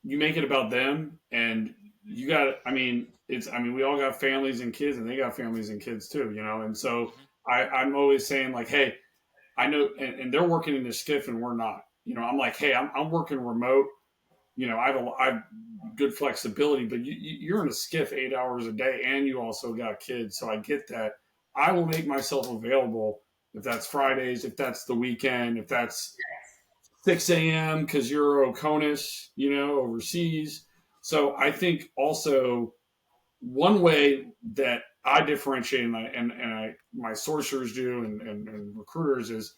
you make it about them, and you got. I mean, it's. I mean, we all got families and kids, and they got families and kids too. And so Hmm. I'm always saying like, hey, I know, and they're working in the skiff, and we're not. I'm like, hey, I'm working remote. I have good flexibility, but you're in a skiff 8 hours a day, and you also got kids, so I get that. I will make myself available if that's Fridays, if that's the weekend, if that's 6 a.m. because you're Oconus, overseas. So I think also one way that I differentiate my sourcers do and recruiters is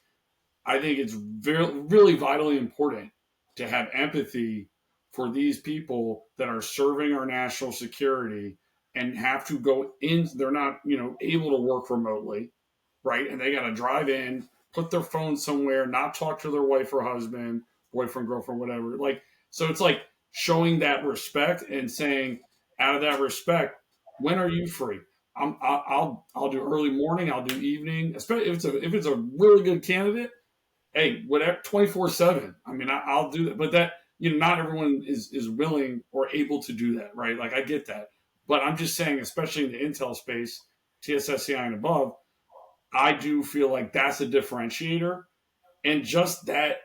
I think it's really vitally important to have empathy for these people that are serving our national security and have to go in. They're not, able to work remotely, right? And they got to drive in, put their phone somewhere, not talk to their wife or husband, boyfriend, girlfriend, whatever. So it's like showing that respect and saying, out of that respect, when are you free? I'll do early morning. I'll do evening. Especially if it's a really good candidate, hey, whatever, 24/7. I mean, I'll do that, but that not everyone is willing or able to do that, right? Like I get that, but I'm just saying, especially in the Intel space, TSSCI and above, I do feel like that's a differentiator, and just that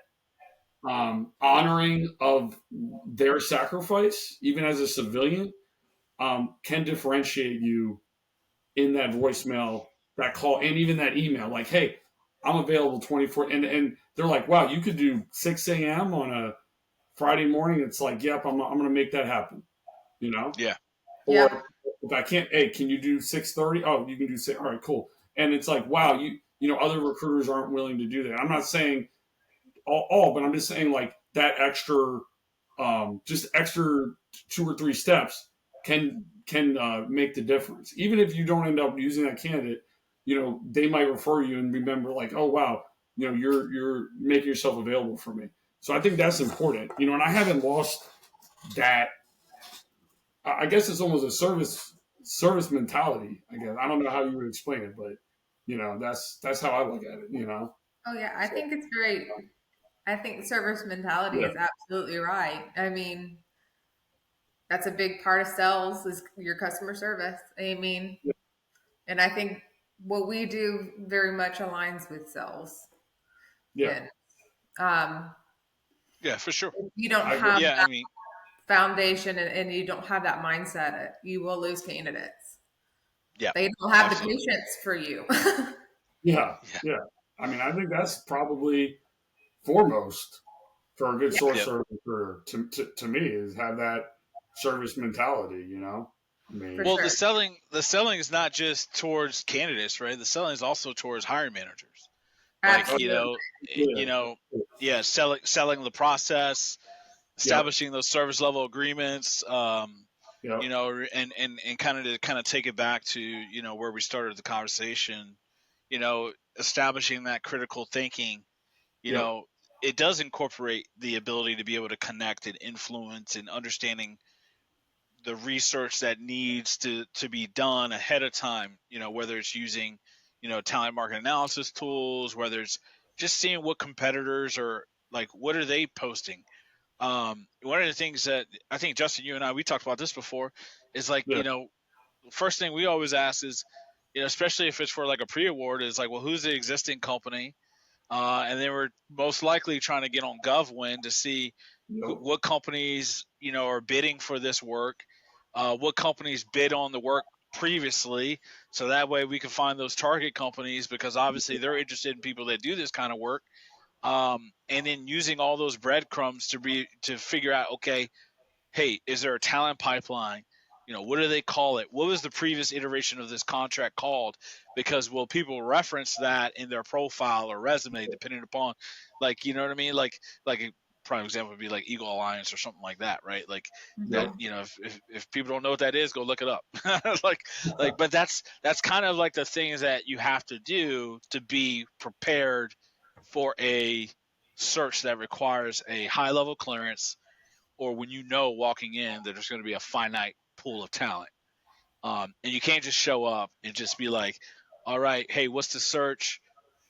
honoring of their sacrifice, even as a civilian, can differentiate you in that voicemail, that call, and even that email. Like, hey, I'm available 24. And they're like, wow, you could do 6 a.m. on a Friday morning. It's like, yep, I'm going to make that happen. You know, Yeah. Yep. or if I can't, hey, can you do 6:30? Oh, you can do six. All right, cool. And it's like, wow, other recruiters aren't willing to do that. I'm not saying all, but I'm just saying like that extra, just extra 2 or 3 steps can make the difference. Even if you don't end up using that candidate, they might refer you and remember like, oh wow, you're making yourself available for me. So I think that's important. And I haven't lost that. I guess it's almost a service mentality. I guess I don't know how you would explain it, but that's how I look at it. Oh yeah, I So think it's great. I think service mentality yeah, is absolutely right. I mean, that's a big part of sales is your customer service. I mean, yeah, and I think what we do very much aligns with sales. yeah. And um, Yeah, for sure. if you don't I agree. have Yeah, I that mean, foundation and you don't have that mindset, you will lose candidates. yeah, They don't have the absolutely. patience for you. Yeah, Yeah. yeah. I mean, I think that's probably foremost for a good Yeah, source Yep. server career to me is have that service mentality. I for mean, Well, sure. the selling is not just towards candidates, right? The selling is also towards hiring managers. Like, oh, Absolutely. you yeah, know, yeah, selling the process, yep, establishing those service level agreements, yep, and kind of take it back to, where we started the conversation, establishing that critical thinking, you yep, know, it does incorporate the ability to be able to connect and influence and understanding the research that needs to be done ahead of time, whether it's using, talent market analysis tools, whether it's just seeing what competitors are like, what are they posting. One of the things that I think, Justin, you and I, we talked about this before, is like, yeah, first thing we always ask is, especially if it's for like a pre-award, is like, well, who's the existing company, and then we're most likely trying to get on GovWin to see yep, what companies are bidding for this work, what companies bid on the work previously, so that way we can find those target companies, because obviously they're interested in people that do this kind of work, and then using all those breadcrumbs to figure out, okay, hey, is there a talent pipeline? What do they call it? What was the previous iteration of this contract called? Because will people reference that in their profile or resume, depending upon, like, you know what I mean? Like a prime example would be like Eagle Alliance or something like that, right? Like that, yep, Hmm. if people don't know what that is, go look it up. But that's kind of like the things that you have to do to be prepared for a search that requires a high level clearance, or when walking in that there's going to be a finite pool of talent. And you can't just show up and just be like, all right, hey, what's the search?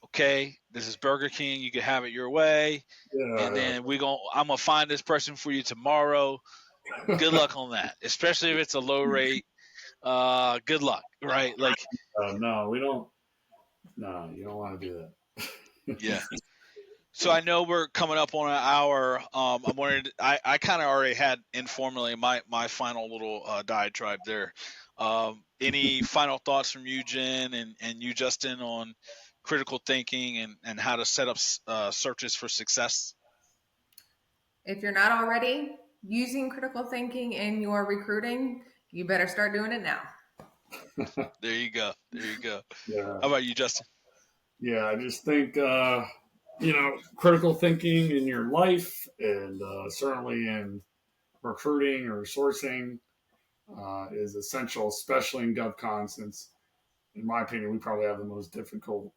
Okay, this is Burger King. You can have it your way, and Yeah, then I'm gonna find this person for you tomorrow. Good luck on that, especially if it's a low rate. Good luck, right? Like, no, we don't. No, you don't want to do that. yeah. So I know we're coming up on an hour. I'm wondering. I kind of already had informally my final little diatribe there. Any final thoughts from you, Jen, and you, Justin, on critical thinking and how to set up searches for success? If you're not already using critical thinking in your recruiting, you better start doing it now. There you go. There you go. Yeah, How about you, Justin? yeah. I just think critical thinking in your life, and certainly in recruiting or sourcing, is essential, especially in GovCon, since, in my opinion, we probably have the most difficult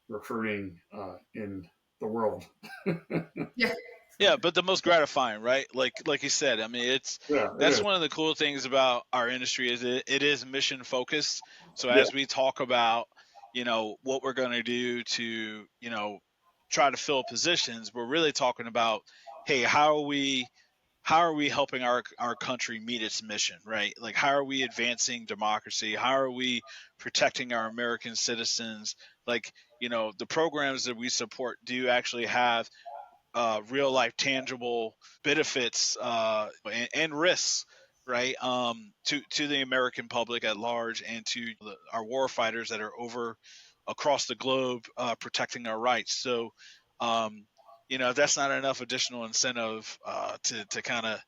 recruiting in the world. Yeah. Yeah, but the most gratifying, right? Like you said, I mean, Yeah, it that's is. one of the cool things about our industry is it is mission focused. So Yeah, as we talk about, what we're going to do to, try to fill positions, we're really talking about, hey, how are we helping our country meet its mission, right? Like, how are we advancing democracy? How are we protecting our American citizens? Like, the programs that we support do actually have real life tangible benefits and risks, right, to the American public at large and to our war fighters that are over across the globe protecting our rights. So if that's not enough additional incentive to kind of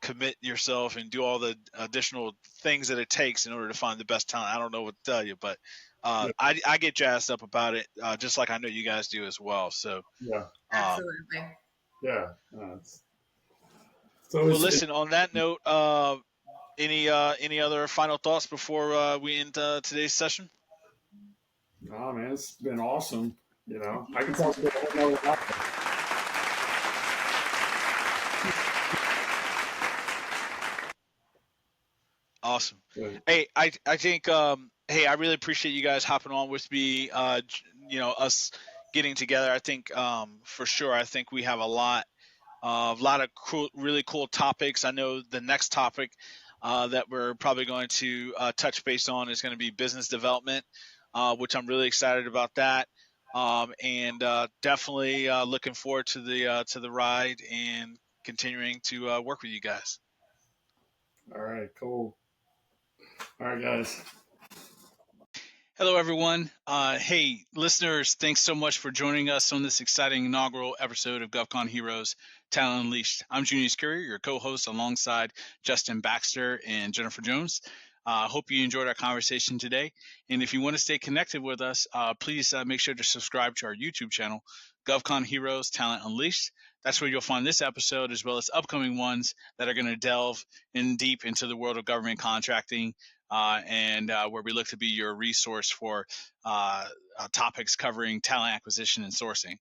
commit yourself and do all the additional things that it takes in order to find the best talent, I don't know what to tell you, but yeah, I get jazzed up about it, just like I know you guys do as well. So yeah, um, Absolutely. yeah. So well, it's listen. On that note, any other final thoughts before we end today's session? oh man, it's been awesome. I can talk about a whole nother topic. Awesome. But, Hey, I think hey, I really appreciate you guys hopping on with me. Us getting together. I think for sure. I think we have a lot of cool, really cool topics. I know the next topic that we're probably going to touch base on is going to be business development, which I'm really excited about that, and definitely looking forward to the ride and continuing to work with you guys. all right, cool. All right, guys. Hello, everyone. Hey, listeners, thanks so much for joining us on this exciting inaugural episode of GovCon Heroes Talent Unleashed. I'm Junius Curry, your co host, alongside Justin Baxter and Jennifer Jones. I hope you enjoyed our conversation today. And if you want to stay connected with us, please make sure to subscribe to our YouTube channel, GovCon Heroes Talent Unleashed. That's where you'll find this episode as well as upcoming ones that are going to delve in deep into the world of government contracting, and where we look to be your resource for topics covering talent acquisition and sourcing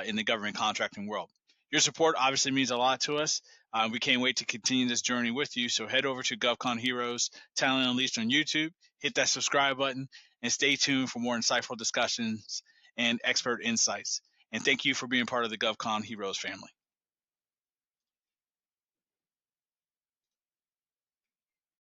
in the government contracting world. Your support obviously means a lot to us. We can't wait to continue this journey with you. So head over to GovCon Heroes Talent Unleashed on YouTube, hit that subscribe button, and stay tuned for more insightful discussions and expert insights. And thank you for being part of the GovCon Heroes family.